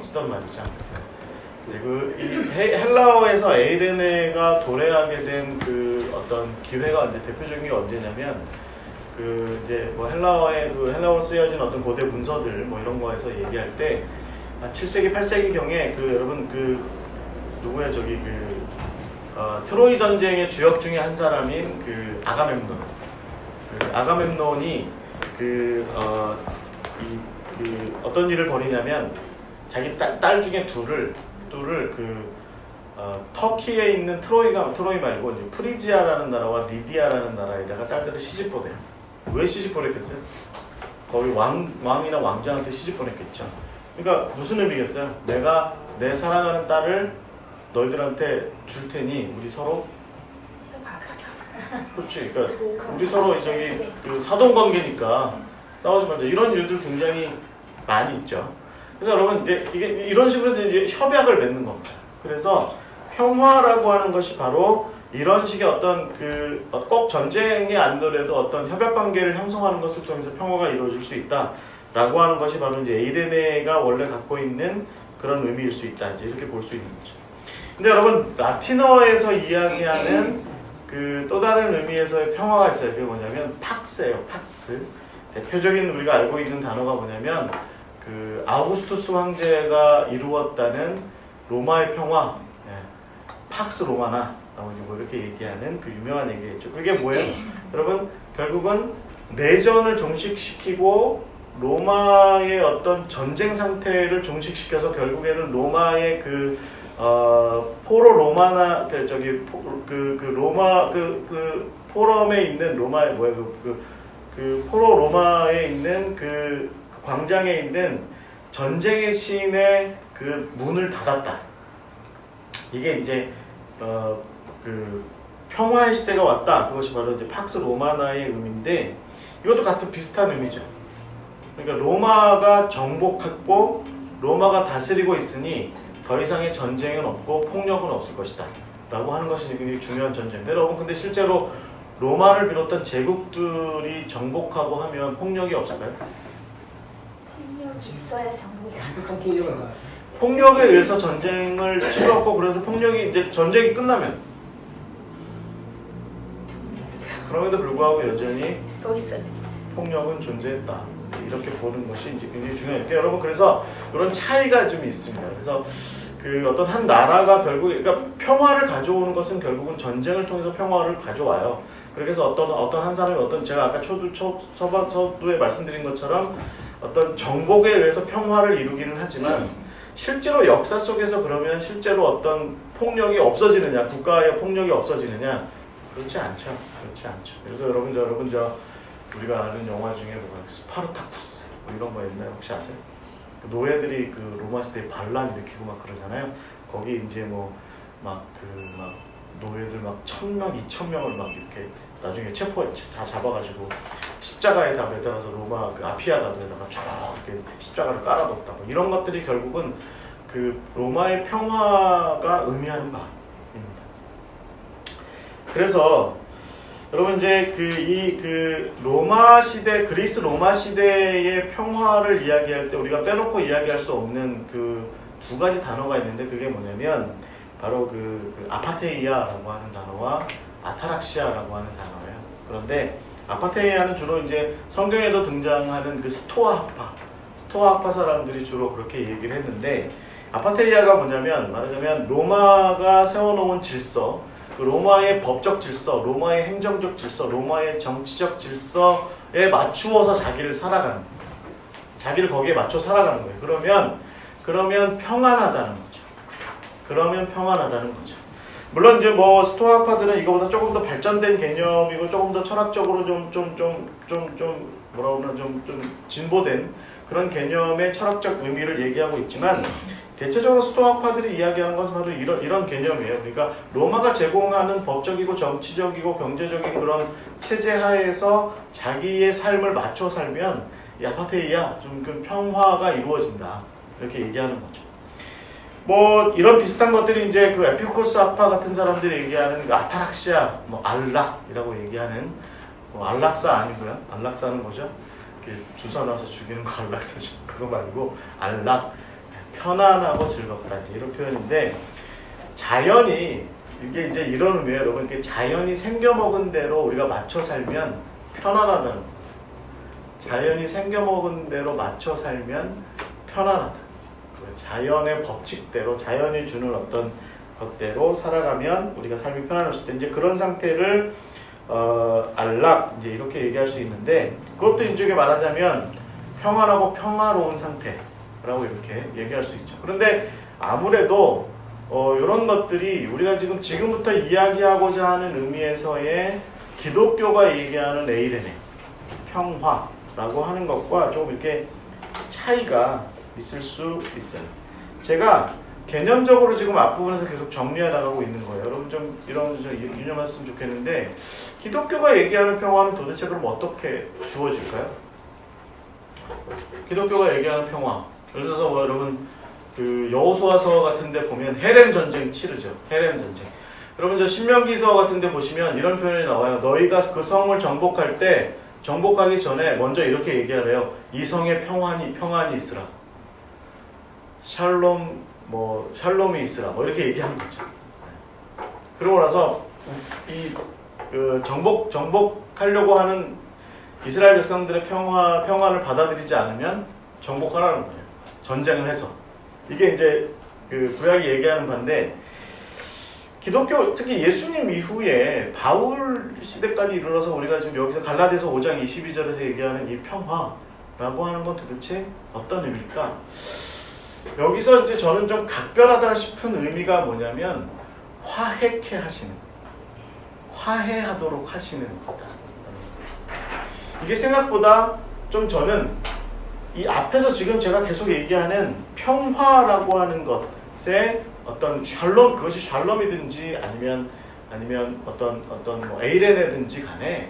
쓰던 말이죠. 그 헬라어에서 에이레네가 도래하게 된 그 어떤 기회가 이제 대표적인 게 언제냐면 그 이제 뭐 헬라어에 그 헬라어로 쓰여진 어떤 고대 문서들 뭐 이런 거에서 얘기할 때 한 7세기 8세기 경에 그 여러분 그 누구야 저기 그 트로이 전쟁의 주역 중에 한 사람인 그 아가멤논. 그 아가멤논이 어떤 일을 벌이냐면 자기 딸 중에 둘을 터키에 있는 트로이 말고 이제 프리지아라는 나라와 리디아라는 나라에다가 딸들을 시집 보내요. 왜 시집 보냈겠어요? 거기 왕이나 왕자한테 시집 보냈겠죠. 그러니까 무슨 의미겠어요? 내가 내 사랑하는 딸을 너희들한테 줄 테니 우리 서로 그렇지. 그러니까 우리 서로 저기 그 사돈 관계니까 싸우지 말자. 이런 일들 굉장히 많이 있죠. 그래서 여러분 이제 이게 이런 식으로 이제 협약을 맺는 겁니다. 그래서 평화라고 하는 것이 바로 이런 식의 어떤 그 꼭 전쟁이 아니더라도 어떤 협약 관계를 형성하는 것을 통해서 평화가 이루어질 수 있다라고 하는 것이 바로 이제 에이레네가 원래 갖고 있는 그런 의미일 수 있다. 이제 이렇게 볼 수 있는 거죠. 근데 여러분 라틴어에서 이야기하는 그 또 다른 의미에서의 평화가 있어요. 그게 뭐냐면 팍스예요. 팍스. 대표적인 우리가 알고 있는 단어가 뭐냐면 그 아우구스투스 황제가 이루었다는 로마의 평화, 팍스 로마나 뭐 이렇게 얘기하는 그 유명한 얘기겠죠. 그게 뭐예요? 여러분 결국은 내전을 종식시키고 로마의 어떤 전쟁 상태를 종식시켜서 결국에는 로마의 그 포로 로마나 로마 그 포럼에 있는 로마의 뭐야 그 포로 로마에 있는 그 광장에 있는 전쟁의 시인의 그 문을 닫았다. 이게 이제 그 평화의 시대가 왔다. 그것이 바로 이제 팍스 로마나의 의미인데 이것도 같은 비슷한 의미죠. 그러니까 로마가 정복했고 로마가 다스리고 있으니 더 이상의 전쟁은 없고 폭력은 없을 것이다. 라고 하는 것이 굉장히 중요한 전쟁인데 여러분 근데 실제로 로마를 비롯한 제국들이 정복하고 하면 폭력이 없을까요? 폭력이 있어야 정복이 폭력을 폭력에 의해서 전쟁을 치렀고 그래서 폭력이 이제 전쟁이 끝나면 그럼에도 불구하고 여전히 더 있어요. 폭력은 존재했다. 이렇게 보는 것이 이제 굉장히 중요해요. 여러분 그래서 이런 차이가 좀 있습니다. 그래서 그 어떤 한 나라가 결국 그러니까 평화를 가져오는 것은 결국은 전쟁을 통해서 평화를 가져와요. 그래서 어떤 한 사람이 어떤 제가 아까 서두에 말씀드린 것처럼 어떤 정복에 의해서 평화를 이루기는 하지만 실제로 역사 속에서 그러면 실제로 어떤 폭력이 없어지느냐, 국가의 폭력이 없어지느냐 그렇지 않죠. 그렇지 않죠. 그래서 여러분 우리가 아는 영화 중에 뭐가 스파르타쿠스 뭐 이런 거 옛날에 혹시 아세요? 그 노예들이 그 로마 시대에 반란 일으키고 막 그러잖아요. 거기 이제 뭐 막 노예들 막 1000명, 2000명을 막 이렇게 나중에 다 잡아가지고 십자가에다 매달아서 로마 그 아피아가도에다가 쭉 이렇게 십자가를 깔아뒀다. 뭐 이런 것들이 결국은 그 로마의 평화가 의미하는 바입니다. 그래서 여러분 이제 로마 시대, 그리스 로마 시대의 평화를 이야기할 때 우리가 빼놓고 이야기할 수 없는 그 두 가지 단어가 있는데 그게 뭐냐면 바로 그 아파테이아라고 하는 단어와 아타락시아라고 하는 단어예요. 그런데 아파테이아는 주로 이제 성경에도 등장하는 그 스토아 학파 사람들이 주로 그렇게 얘기를 했는데 아파테이아가 뭐냐면 말하자면 로마가 세워놓은 질서, 그 로마의 법적 질서, 로마의 행정적 질서, 로마의 정치적 질서에 맞추어서 자기를 거기에 맞춰 살아가는 거예요. 그러면 평안하다는 거죠. 물론 이제 뭐 스토아파들은 이거보다 조금 더 발전된 개념이고 조금 더 철학적으로 좀 진보된 그런 개념의 철학적 의미를 얘기하고 있지만 대체적으로 스토아파들이 이야기하는 것은 바로 이런 개념이에요. 그러니까 로마가 제공하는 법적이고 정치적이고 경제적인 그런 체제 하에서 자기의 삶을 맞춰 살면 이 아파테이아 좀 그 평화가 이루어진다. 이렇게 얘기하는 거죠. 뭐 이런 비슷한 것들이 이제 그 에피쿠로스 학파 같은 사람들이 얘기하는 그 아타락시아, 뭐 알락이라고 얘기하는 뭐 안락사 아니고요. 안락사는 뭐죠? 이렇게 주사 놔서 죽이는 거 안락사죠. 그거 말고 알락. 편안하고 즐겁다. 이런 표현인데 자연이 이게 이제 이런 의미예요. 여러분 이게 자연이 생겨먹은 대로 우리가 맞춰 살면 편안하다는 거예요. 자연이 생겨먹은 대로 맞춰 살면 편안하다. 자연의 법칙대로 자연이 주는 어떤 것대로 살아가면 우리가 삶이 편안할 수 있다. 이제 그런 상태를 안락 이제 이렇게 얘기할 수 있는데 그것도 이쪽에 말하자면 평안하고 평화로운 상태라고 이렇게 얘기할 수 있죠. 그런데 아무래도 이런 것들이 우리가 지금부터 이야기하고자 하는 의미에서의 기독교가 얘기하는 에이레네 평화라고 하는 것과 좀 이렇게 차이가 있을 수 있어요. 제가 개념적으로 지금 앞부분에서 계속 정리해 나가고 있는 거예요. 여러분 좀 이런 좀 유념했으면 좋겠는데 기독교가 얘기하는 평화는 도대체 그럼 어떻게 주어질까요? 기독교가 얘기하는 평화. 예를 들어서 여러분 그 여호수아서 같은데 보면 헤렘 전쟁 치르죠. 헤렘 전쟁. 여러분 저 신명기서 같은데 보시면 이런 표현이 나와요. 너희가 그 성을 정복할 때 정복하기 전에 먼저 이렇게 얘기하래요. 이 성에 평안이 있으라. 샬롬이 있으라. 이렇게 얘기하는 거죠. 그러고 나서 정복하려고 하는 이스라엘 백성들의 평안을 받아들이지 않으면 정복하라는 거예요. 전쟁을 해서. 이게 이제 그 구약이 얘기하는 바인데 기독교 특히 예수님 이후에 바울 시대까지 이르러서 우리가 지금 여기서 갈라디아서 5장 22절에서 얘기하는 이 평화라고 하는 건 도대체 어떤 의미일까? 여기서 이제 저는 좀 각별하다 싶은 의미가 뭐냐면 화해케 하시는, 화해하도록 하시는 거다. 이게 생각보다 좀 저는 이 앞에서 지금 제가 계속 얘기하는 평화라고 하는 것에 어떤 샬롬, 그것이 샬롬이든지 아니면 어떤 뭐 에이레네든지 간에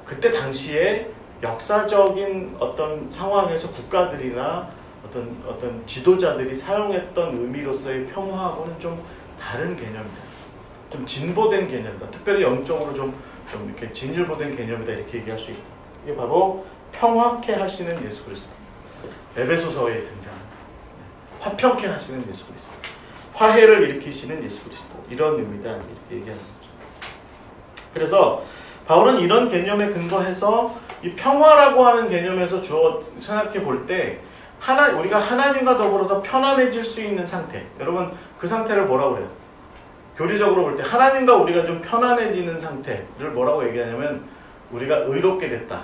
그때 당시에 역사적인 어떤 상황에서 국가들이나 어떤 지도자들이 사용했던 의미로서의 평화하고는 좀 다른 개념이다. 좀 진보된 개념이다. 특별히 영적으로 좀 이렇게 진일보된 개념이다. 이렇게 얘기할 수 있다. 이게 바로 평화케 하시는 예수 그리스도. 에베소서에 등장하는 화평케 하시는 예수 그리스도. 화해를 일으키시는 예수 그리스도. 이런 의미다. 이렇게 얘기하는 거죠. 그래서 바울은 이런 개념에 근거해서 이 평화라고 하는 개념에서 생각해 볼 때 우리가 하나님과 더불어서 편안해질 수 있는 상태. 여러분 그 상태를 뭐라고 그래요? 교리적으로 볼 때 하나님과 우리가 좀 편안해지는 상태를 뭐라고 얘기하냐면 우리가 의롭게 됐다.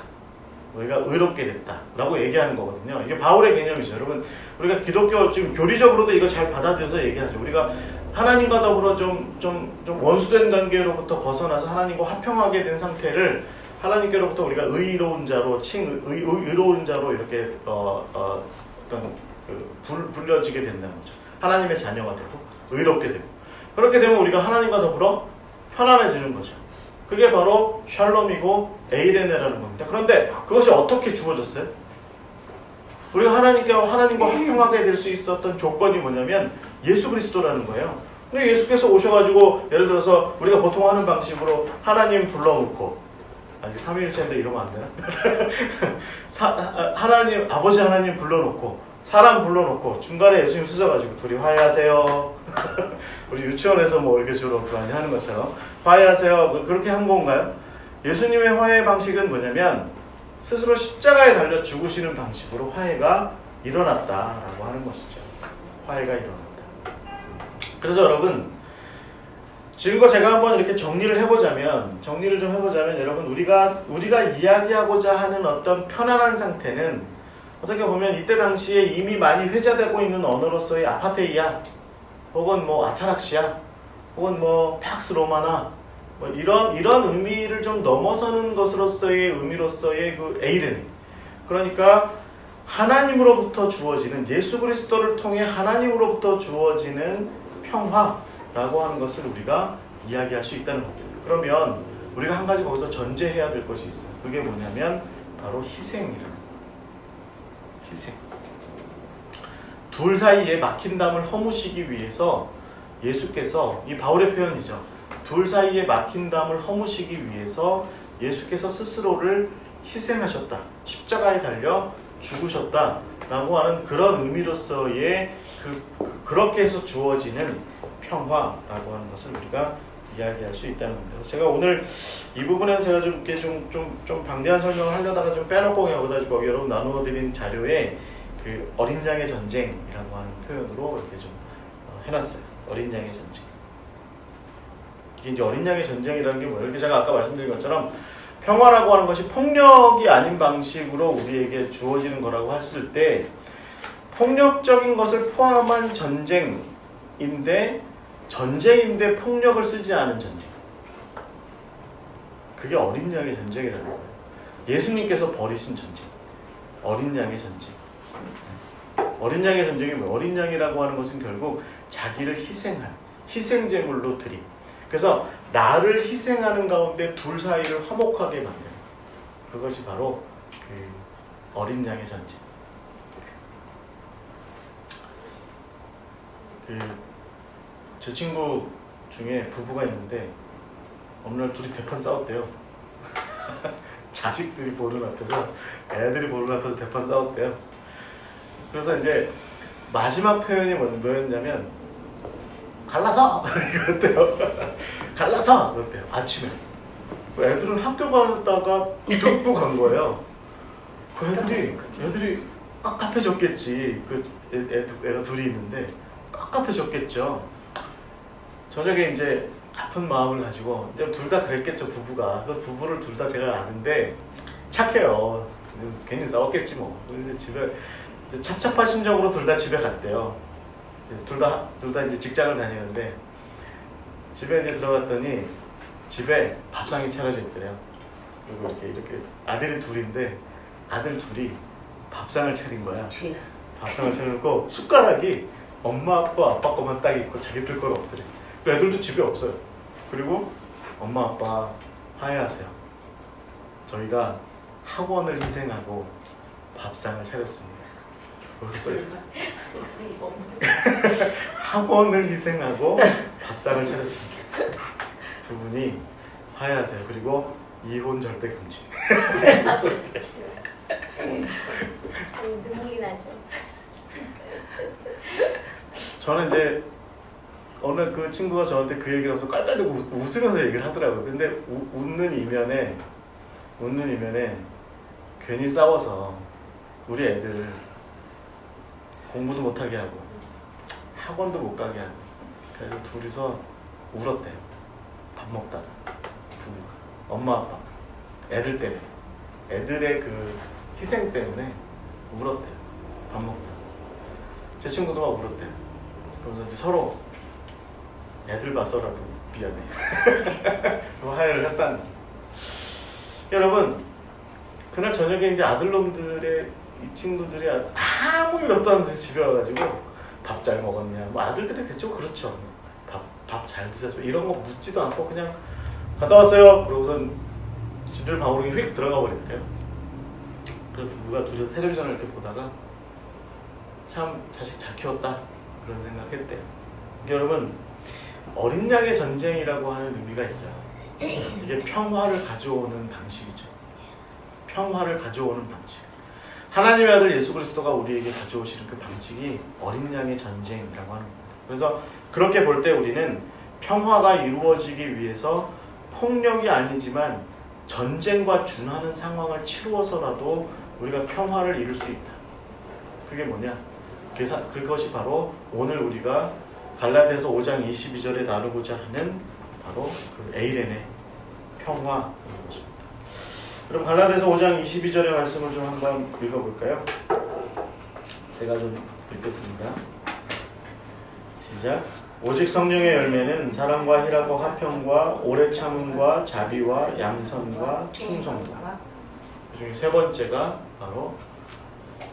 우리가 의롭게 됐다. 라고 얘기하는 거거든요. 이게 바울의 개념이죠. 여러분 우리가 기독교 지금 교리적으로도 이거 잘 받아들여서 얘기하죠. 우리가 하나님과 더불어 좀 원수된 관계로부터 벗어나서 하나님과 화평하게 된 상태를 하나님께로부터 우리가 의로운 자로 의로운 자로 이렇게 불려지게 된다는 거죠. 하나님의 자녀가 되고 의롭게 되고 그렇게 되면 우리가 하나님과 더불어 편안해지는 거죠. 그게 바로 샬롬이고 에이레네라는 겁니다. 그런데 그것이 어떻게 주어졌어요? 우리가 하나님과 화평하게 될 수 있었던 조건이 뭐냐면 예수 그리스도라는 거예요. 근데 예수께서 오셔가지고 예를 들어서 우리가 보통 하는 방식으로 하나님 불러놓고 삼위일체인데 이러면 안 되나? 아버지 하나님 불러놓고 사람 불러놓고 중간에 예수님 쓰셔가지고 둘이 화해하세요. 우리 유치원에서 뭐 이렇게 주로 많이 하는 것처럼 화해하세요. 그렇게 한 건가요? 예수님의 화해 방식은 뭐냐면 스스로 십자가에 달려 죽으시는 방식으로 화해가 일어났다라고 하는 것이죠. 화해가 일어났다. 그래서 여러분 지금껏 제가 한번 이렇게 정리를 좀 해보자면 여러분 우리가 이야기하고자 하는 어떤 편안한 상태는 어떻게 보면 이때 당시에 이미 많이 회자되고 있는 언어로서의 아파테이아 혹은 뭐 아타락시아 혹은 뭐 팍스 로마나 뭐 이런 의미를 좀 넘어서는 것으로서의 의미로서의 그 에이렌, 그러니까 하나님으로부터 주어지는 예수 그리스도를 통해 하나님으로부터 주어지는 평화라고 하는 것을 우리가 이야기할 수 있다는 겁니다. 그러면 우리가 한 가지 거기서 전제해야 될 것이 있어요. 그게 뭐냐면 바로 희생이라는 거예요. 희생. 둘 사이에 막힌 담을 허무시기 위해서 예수께서, 이 바울의 표현이죠. 둘 사이에 막힌 담을 허무시기 위해서 예수께서 스스로를 희생하셨다. 십자가에 달려 죽으셨다. 라고 하는 그런 의미로서의 그렇게 해서 주어지는 평화라고 하는 것을 우리가 이야기할 수 있다는 겁니다. 그래서 제가 오늘 이 부분에서 제가 좀 이렇게 좀 방대한 설명을 하려다가 좀 빼놓고 여기다 거기 여러분 나누어드린 자료에 그 어린 양의 전쟁이라고 하는 표현으로 이렇게 좀 해놨어요. 어린 양의 전쟁. 이게 이제 어린 양의 전쟁이라는 게 뭐예요? 이렇게 제가 아까 말씀드린 것처럼 평화라고 하는 것이 폭력이 아닌 방식으로 우리에게 주어지는 거라고 했을 때 폭력적인 것을 포함한 전쟁인데 폭력을 쓰지 않은 전쟁. 그게 어린 양의 전쟁이라는 거예요. 예수님께서 벌이신 전쟁. 어린 양의 전쟁. 어린 양의 전쟁이 뭐예요? 어린 양이라고 하는 것은 결국 자기를 희생한 희생제물로 드림. 그래서 나를 희생하는 가운데 둘 사이를 화목하게 만드는 그것이 바로 그 어린 양의 전쟁. 제 친구 중에 부부가 있는데 어느 날 둘이 대판 싸웠대요. 자식들이 보는 앞에서 애들이 보는 앞에서 대판 싸웠대요. 그래서 이제 마지막 표현이 뭐였냐면 갈라서! 이랬대요. 갈라서! 이랬대요. 아침에. 애들은 학교 가다가 듣고 간 거예요. 그 애들이 깝깝해졌겠지. 애가 둘이 있는데 깝깝해졌겠죠. 저녁에 이제 아픈 마음을 가지고 이제 둘 다 그랬겠죠. 부부가. 그 부부를 둘 다 제가 아는데 착해요. 괜히 싸웠겠지 뭐. 그래서 집에 찹찹한 심정으로 둘 다 집에 갔대요. 둘 다 이제 직장을 다니는데 집에 이제 들어갔더니 집에 밥상이 차려져 있더래요. 그리고 이렇게 아들이 둘인데 아들 둘이 밥상을 차린 거야. 밥상을 차려놓고 숟가락이 엄마 아빠 거만 딱 있고 자기들 건 없더래. 그 애들도 집에 없어요. 그리고 엄마 아빠 화해하세요. 저희가 학원을 희생하고 밥상을 차렸습니다. 학원을 희생하고 밥상을 차렸습니다. 두 분이 화해하세요. 그리고 이혼 절대 금지. 눈물이 나죠. 저는 이제 어느 그 친구가 저한테 그 얘기를 하면서 깔깔대고 웃으면서 얘기를 하더라고요. 근데 웃는 이면에 괜히 싸워서 우리 애들 공부도 못하게 하고 학원도 못 가게 하고 그래서 둘이서 울었대요. 밥 먹다가 부부가 엄마 아빠 애들 때문에 애들의 그 희생 때문에 울었대요. 밥 먹다가 제 친구도 막 울었대요. 그래서 이제 서로 애들 봐서라도 미안해. 화해를 했다는. 여러분 그날 저녁에 이제 아들놈들의 이 친구들이 아무 일 없다는 듯이 집에 와가지고 밥 잘 먹었냐. 뭐 아들들이 대충 그렇죠. 밥 잘 드셨죠. 이런 거 묻지도 않고 그냥 갔다 왔어요. 그러고선 지들 방으로 휙 들어가 버린대요. 그래서 부부가 둘이서 텔레비전을 이렇게 보다가 참 자식 잘 키웠다 그런 생각했대요. 여러분 어린 양의 전쟁이라고 하는 의미가 있어요. 이게 평화를 가져오는 방식이죠. 평화를 가져오는 방식. 하나님의 아들 예수 그리스도가 우리에게 가져오시는 그 방식이 어린 양의 전쟁이라고 하는 겁니다. 그래서 그렇게 볼 때 우리는 평화가 이루어지기 위해서 폭력이 아니지만 전쟁과 준하는 상황을 치루어서라도 우리가 평화를 이룰 수 있다. 그게 뭐냐? 그것이 바로 오늘 우리가 갈라디아서 5장 22절에 나누고자 하는 바로 그 에이렌의 평화인 것입니다. 그럼 갈라디아서 5장 22절의 말씀을 좀 한번 읽어볼까요? 제가 좀 읽겠습니다. 시작. 오직 성령의 열매는 사랑과 희락과 화평과 오래 참음과 자비와 양선과 충성과. 그중에 세 번째가 바로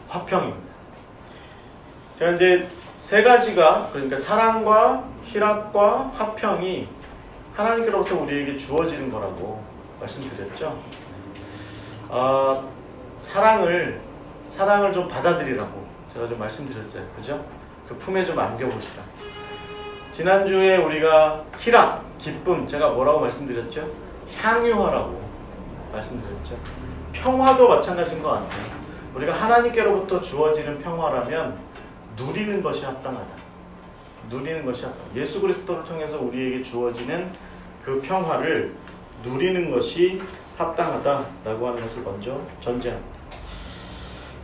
화평입니다. 자, 이제 세 가지가 그러니까 사랑과 희락과 화평이 하나님께로부터 우리에게 주어지는 거라고 말씀드렸죠. 사랑을 좀 받아들이라고 제가 좀 말씀드렸어요. 그죠? 그 품에 좀 안겨보시라. 지난주에 우리가 희락, 기쁨 제가 뭐라고 말씀드렸죠? 향유하라고 말씀드렸죠. 평화도 마찬가지인 것 같아요. 우리가 하나님께로부터 주어지는 평화라면 누리는 것이 합당하다. 누리는 것이 합당하다. 예수 그리스도를 통해서 우리에게 주어지는 그 평화를 누리는 것이 합당하다라고 하는 것을 먼저 전제합니다.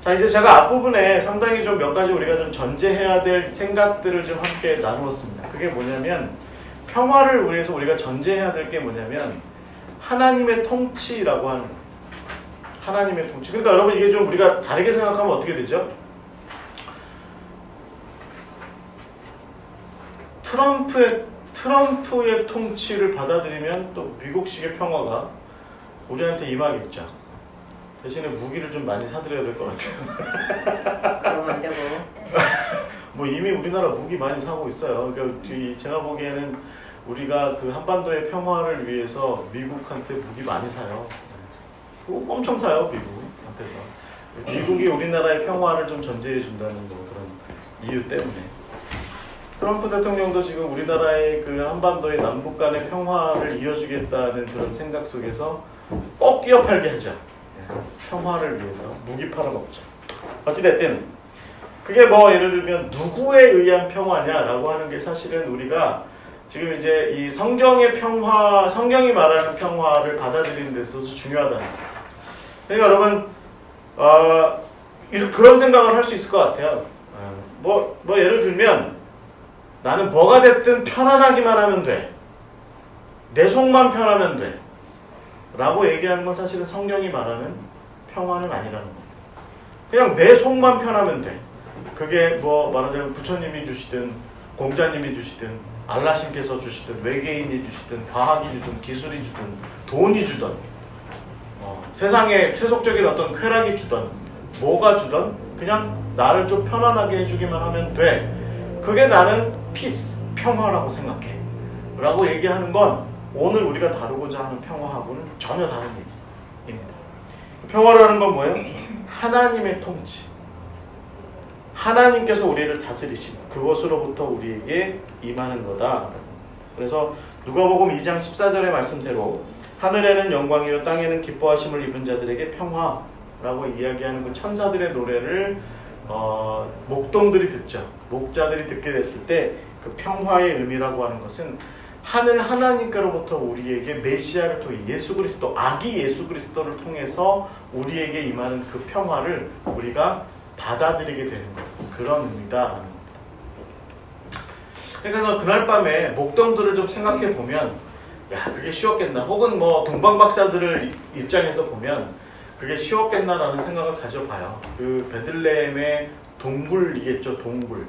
자, 이제 제가 앞부분에 상당히 좀 몇 가지 우리가 좀 전제해야 될 생각들을 좀 함께 나누었습니다. 그게 뭐냐면 평화를 위해서 우리가 전제해야 될 게 뭐냐면 하나님의 통치라고 하는 거예요. 하나님의 통치. 그러니까 여러분 이게 좀 우리가 다르게 생각하면 어떻게 되죠? 트럼프의 통치를 받아들이면 또 미국식의 평화가 우리한테 임하겠죠. 대신에 무기를 좀 많이 사드려야 될 것 같아요. 그러면 안 되고. 뭐 이미 우리나라 무기 많이 사고 있어요. 그러니까 제가 보기에는 우리가 그 한반도의 평화를 위해서 미국한테 무기 많이 사요. 엄청 사요, 미국한테서. 미국이 우리나라의 평화를 좀 전제해 준다는 뭐 그런 이유 때문에. 트럼프 대통령도 지금 우리나라의 그 한반도의 남북 간의 평화를 이어주겠다는 그런 생각 속에서 꼭 끼어 팔게 하죠. 평화를 위해서 무기 팔아먹죠. 어찌됐든 그게 뭐 예를 들면 누구에 의한 평화냐라고 하는 게 사실은 우리가 지금 이제 이 성경의 평화, 성경이 말하는 평화를 받아들이는 데 있어서 중요하다는 거예요. 그러니까 여러분 그런 생각을 할 수 있을 것 같아요. 뭐 예를 들면 나는 뭐가 됐든 편안하기만 하면 돼. 내 속만 편하면 돼. 라고 얘기하는 건 사실은 성경이 말하는 평화는 아니라는 겁니다. 그냥 내 속만 편하면 돼. 그게 뭐 말하자면 부처님이 주시든 공자님이 주시든 알라신께서 주시든 외계인이 주시든 과학이 주든 기술이 주든 돈이 주든 세상에 세속적인 어떤 쾌락이 주든 뭐가 주든 그냥 나를 좀 편안하게 해주기만 하면 돼. 그게 나는 피스, 평화라고 생각해. 라고 얘기하는 건 오늘 우리가 다루고자 하는 평화하고는 전혀 다른 얘기입니다. 평화라는 건 뭐예요? 하나님의 통치. 하나님께서 우리를 다스리신 그것으로부터 우리에게 임하는 거다. 그래서 누가복음 2장 14절의 말씀대로 하늘에는 영광이요 땅에는 기뻐하심을 입은 자들에게 평화라고 이야기하는 그 천사들의 노래를 목동들이 듣죠. 목자들이 듣게 됐을 때 그 평화의 의미라고 하는 것은 하늘 하나님께로부터 우리에게 메시아를 통해 예수 그리스도, 아기 예수 그리스도를 통해서 우리에게 임하는 그 평화를 우리가 받아들이게 되는 것. 그런 의미다. 그러니까 그날 밤에 목동들을 좀 생각해 보면 야 그게 쉬웠겠나 혹은 뭐 동방박사들을 입장에서 보면 그게 쉬웠겠나라는 생각을 가져봐요. 그 베들레헴의 동굴이겠죠. 동굴.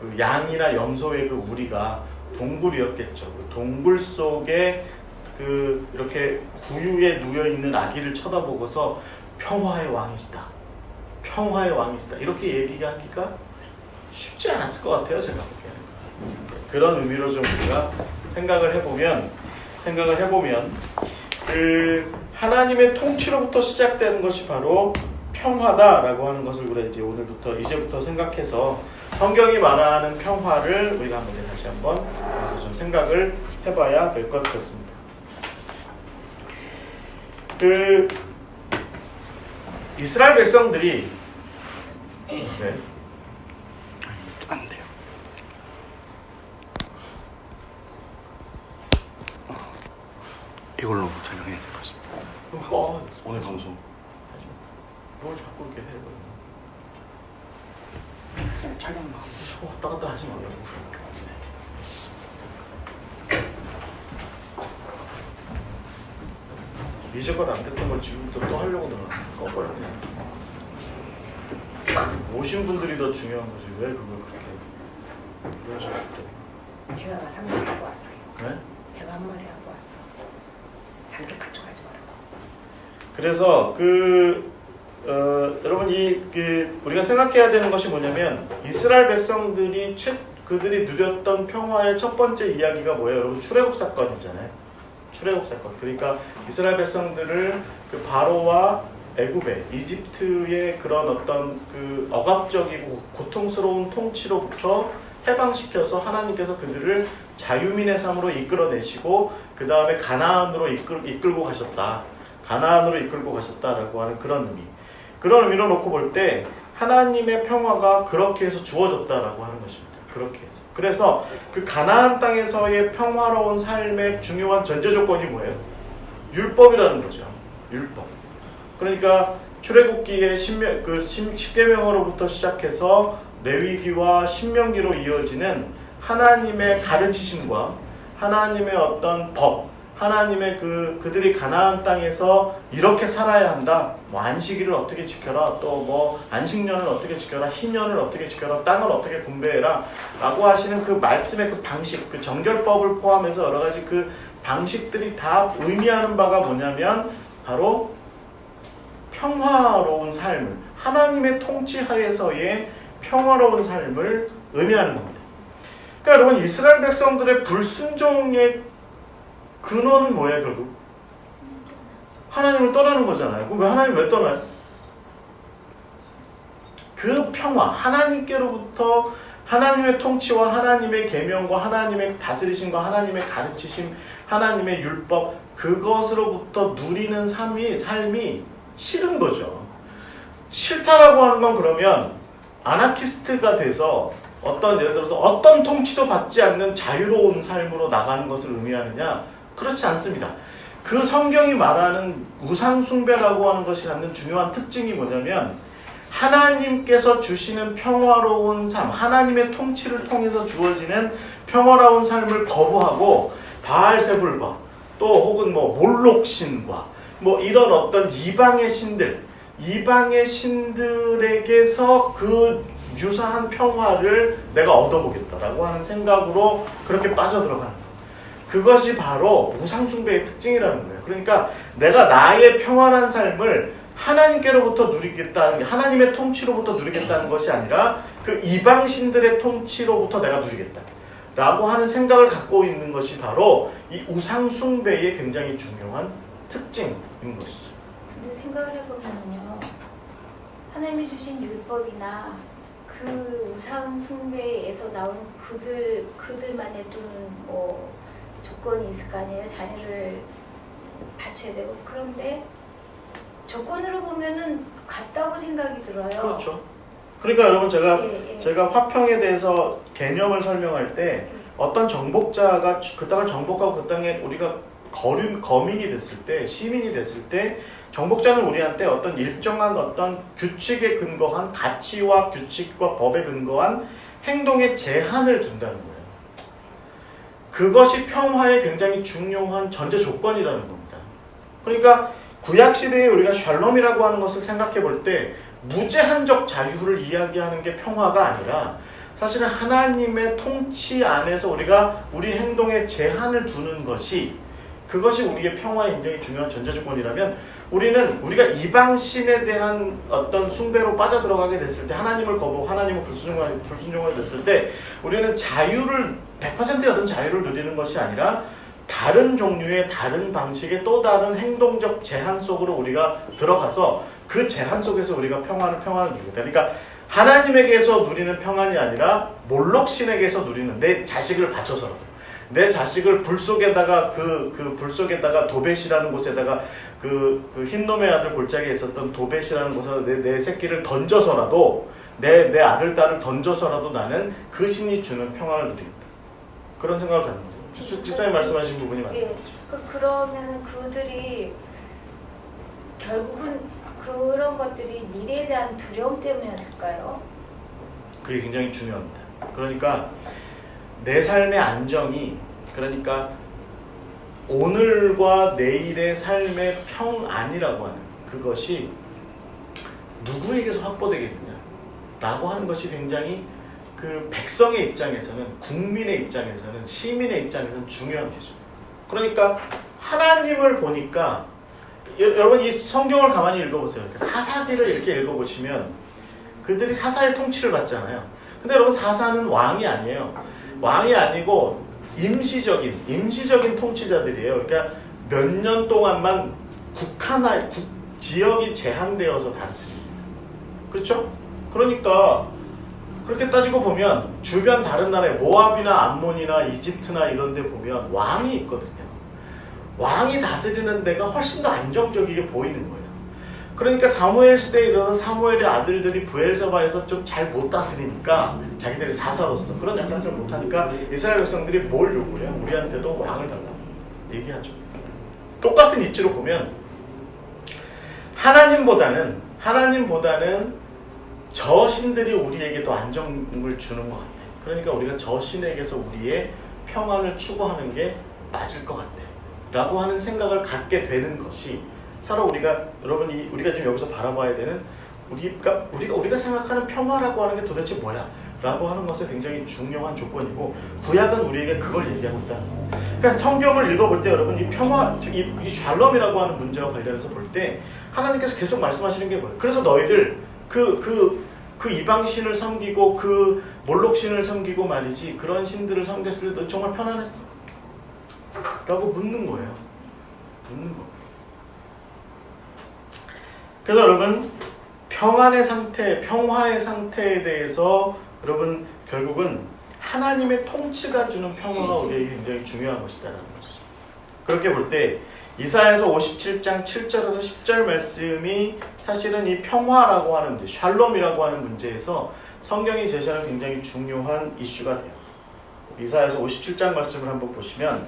그 양이나 염소의 그 우리가 동굴이었겠죠. 그 동굴 속에 그 이렇게 구유에 누워 있는 아기를 쳐다보고서 평화의 왕이시다. 평화의 왕이시다. 이렇게 얘기하기가 쉽지 않았을 것 같아요. 제가 보기에는. 그런 의미로 좀 우리가 생각을 해보면 그 하나님의 통치로부터 시작되는 것이 바로 평화다라고 하는 것을 우리가 이제부터 생각해서 성경이 말하는 평화를 우리가 다시 한번 그래서 좀 생각을 해봐야 될 것 같습니다. 그 이스라엘 백성들이 안 돼요. 이걸로 촬영해야 될 것 같습니다. 오늘 방송. 뭘 자꾸 이렇게 해? 촬영만 왔다 갔다 하지 말라고. 이제껏 안 됐던 걸 지금부터 또 하려고 꺼버려 그냥. 오신 분들이 더 중요한 거지. 왜 그걸 그렇게 그러셔? 제가 가서 한마디 하고 왔어요. 네? 제가 한마디 하고 왔어. 장작 가져가지 말고. 그래서 여러분 우리가 생각해야 되는 것이 뭐냐면 이스라엘 백성들이 그들이 누렸던 평화의 첫 번째 이야기가 뭐예요? 여러분 출애굽 사건이잖아요. 출애굽 사건. 그러니까 이스라엘 백성들을 그 바로와 애굽의 이집트의 그런 어떤 그 억압적이고 고통스러운 통치로부터 해방시켜서 하나님께서 그들을 자유민의 삶으로 이끌어내시고 그 다음에 가나안으로 이끌고 가셨다. 가나안으로 이끌고 가셨다라고 하는 그런 의미. 그런 의미로 놓고 볼 때 하나님의 평화가 그렇게 해서 주어졌다라고 하는 것입니다. 그렇게 해서. 그래서 그 가나안 땅에서의 평화로운 삶의 중요한 전제 조건이 뭐예요? 율법이라는 거죠. 율법. 그러니까 출애굽기의 10계명으로부터 시작해서 레위기와 신명기로 이어지는 하나님의 가르치심과 하나님의 어떤 법, 하나님의 그들이 가나안 땅에서 이렇게 살아야 한다. 뭐 안식일을 어떻게 지켜라. 또 뭐 안식년을 어떻게 지켜라. 희년을 어떻게 지켜라. 땅을 어떻게 분배해라. 라고 하시는 그 말씀의 그 방식, 그 정결법을 포함해서 여러 가지 그 방식들이 다 의미하는 바가 뭐냐면 바로 평화로운 삶을, 하나님의 통치하에서의 평화로운 삶을 의미하는 겁니다. 그러니까 여러분, 이스라엘 백성들의 불순종의 근원은 뭐예요, 결국? 하나님을 떠나는 거잖아요. 그럼 하나님 왜 떠나요? 그 평화, 하나님께로부터 하나님의 통치와 하나님의 계명과 하나님의 다스리심과 하나님의 가르치심, 하나님의 율법, 그것으로부터 누리는 삶이 싫은 거죠. 싫다라고 하는 건 그러면 아나키스트가 돼서 예를 들어서 어떤 통치도 받지 않는 자유로운 삶으로 나가는 것을 의미하느냐? 그렇지 않습니다. 그 성경이 말하는 우상숭배라고 하는 것이 갖는 중요한 특징이 뭐냐면 하나님께서 주시는 평화로운 삶, 하나님의 통치를 통해서 주어지는 평화로운 삶을 거부하고 바알세불과 또 혹은 뭐 몰록신과 뭐 이런 어떤 이방의 신들에게서 그 유사한 평화를 내가 얻어보겠다라고 하는 생각으로 그렇게 빠져들어가는 거예요. 그것이 바로 우상숭배의 특징이라는 거예요. 그러니까 내가 나의 평안한 삶을 하나님께로부터 누리겠다는 게, 하나님의 통치로부터 누리겠다는 것이 아니라 그 이방신들의 통치로부터 내가 누리겠다라고 하는 생각을 갖고 있는 것이 바로 이 우상숭배의 굉장히 중요한 특징인 것이죠. 근데 생각을 해보면요, 하나님이 주신 율법이나 그 우상 숭배에서 나온 그들만의 둔 뭐 조건이 있을 거 아니에요. 자녀를 바쳐야 되고. 그런데 조건으로 보면은 같다고 생각이 들어요. 그렇죠. 그러니까 여러분 제가 화평에 대해서 개념을 설명할 때 어떤 정복자가 그 땅을 정복하고 그 땅에 우리가 거민이 됐을 때, 시민이 됐을 때 정복자는 우리한테 어떤 일정한 어떤 규칙에 근거한, 가치와 규칙과 법에 근거한 행동의 제한을 둔다는 거예요. 그것이 평화의 굉장히 중요한 전제 조건이라는 겁니다. 그러니까 구약시대에 우리가 샬롬이라고 하는 것을 생각해 볼 때 무제한적 자유를 이야기하는 게 평화가 아니라 사실은 하나님의 통치 안에서 우리가 우리 행동에 제한을 두는 것이, 그것이 우리의 평화의 굉장히 중요한 전제 조건이라면 우리가 이방신에 대한 어떤 숭배로 빠져들어가게 됐을 때, 하나님을 거부하고 하나님을 불순종하게 됐을 때 우리는 자유를 100%의 어떤 자유를 누리는 것이 아니라 다른 종류의 다른 방식의 또 다른 행동적 제한 속으로 우리가 들어가서 그 제한 속에서 우리가 평안을 누리겠다. 그러니까 하나님에게서 누리는 평안이 아니라 몰록신에게서 누리는, 내 자식을 바쳐서라도, 내 자식을 불 속에다가 불 속에다가 도벳이라는 곳에다가 그 흰놈의 아들 골짜기에 있었던 도벳이라는 곳에 내 새끼를 던져서라도, 내 아들 딸을 던져서라도 나는 그 신이 주는 평안을 누리겠다. 그런 생각을 갖는 거죠. 집사님 말씀하신 부분이 맞죠. 예. 그러면 그들이 결국은 그런 것들이 미래에 대한 두려움 때문이었을까요? 그게 굉장히 중요합니다. 그러니까 내 삶의 안정이, 그러니까 오늘과 내일의 삶의 평안이라고 하는 그것이 누구에게서 확보되겠느냐라고 하는 것이 굉장히 그 백성의 입장에서는, 국민의 입장에서는, 시민의 입장에서는 중요한 거죠. 그러니까 하나님을 보니까 여러분 이 성경을 가만히 읽어보세요. 사사기를 이렇게 읽어보시면 그들이 사사의 통치를 받잖아요. 근데 여러분 사사는 왕이 아니에요. 왕이 아니고 임시적인 통치자들이에요. 그러니까 몇 년 동안만 지역이 제한되어서 다스립니다. 그렇죠? 그러니까 그렇게 따지고 보면 주변 다른 나라에 모압이나 암몬이나 이집트나 이런 데 보면 왕이 있거든요. 왕이 다스리는 데가 훨씬 더 안정적이게 보이는 거예요. 그러니까 사무엘 시대에 일어난 사무엘의 아들들이 브엘세바에서 좀 잘 못 다스리니까 자기들이 사사로서 그런 역할을 잘 못하니까 이스라엘 백성들이 뭘 요구해요? 우리한테도 왕을 달라고 얘기하죠. 똑같은 이치로 보면 하나님보다는 저 신들이 우리에게 더 안정을 주는 것 같아요. 그러니까 우리가 저 신에게서 우리의 평안을 추구하는 게 맞을 것 같아 라고 하는 생각을 갖게 되는 것이 사로 우리가 우리가 지금 여기서 바라봐야 되는 우리가 생각하는 평화라고 하는 게 도대체 뭐야? 라고 하는 것에 굉장히 중요한 조건이고 구약은 우리에게 그걸 얘기하고 있다는 거예요. 그러니까 성경을 읽어볼 때 여러분 이 평화, 이 샬롬이라고 하는 문제와 관련해서 볼 때 하나님께서 계속 말씀하시는 게 뭐예요? 그래서 너희들 그 이방신을 섬기고 그 몰록신을 섬기고 말이지 그런 신들을 섬겼을 때 너 정말 편안했어? 라고 묻는 거예요. 묻는 거. 그래서 여러분 평화의 상태에 대해서 여러분 결국은 하나님의 통치가 주는 평화가 우리에게 굉장히 중요한 것이다라는 거죠. 그렇게 볼 때 이사야서 57장 7절에서 10절 말씀이 사실은 이 평화라고 하는 문제, 샬롬이라고 하는 문제에서 성경이 제시하는 굉장히 중요한 이슈가 돼요. 이사야서 57장 말씀을 한번 보시면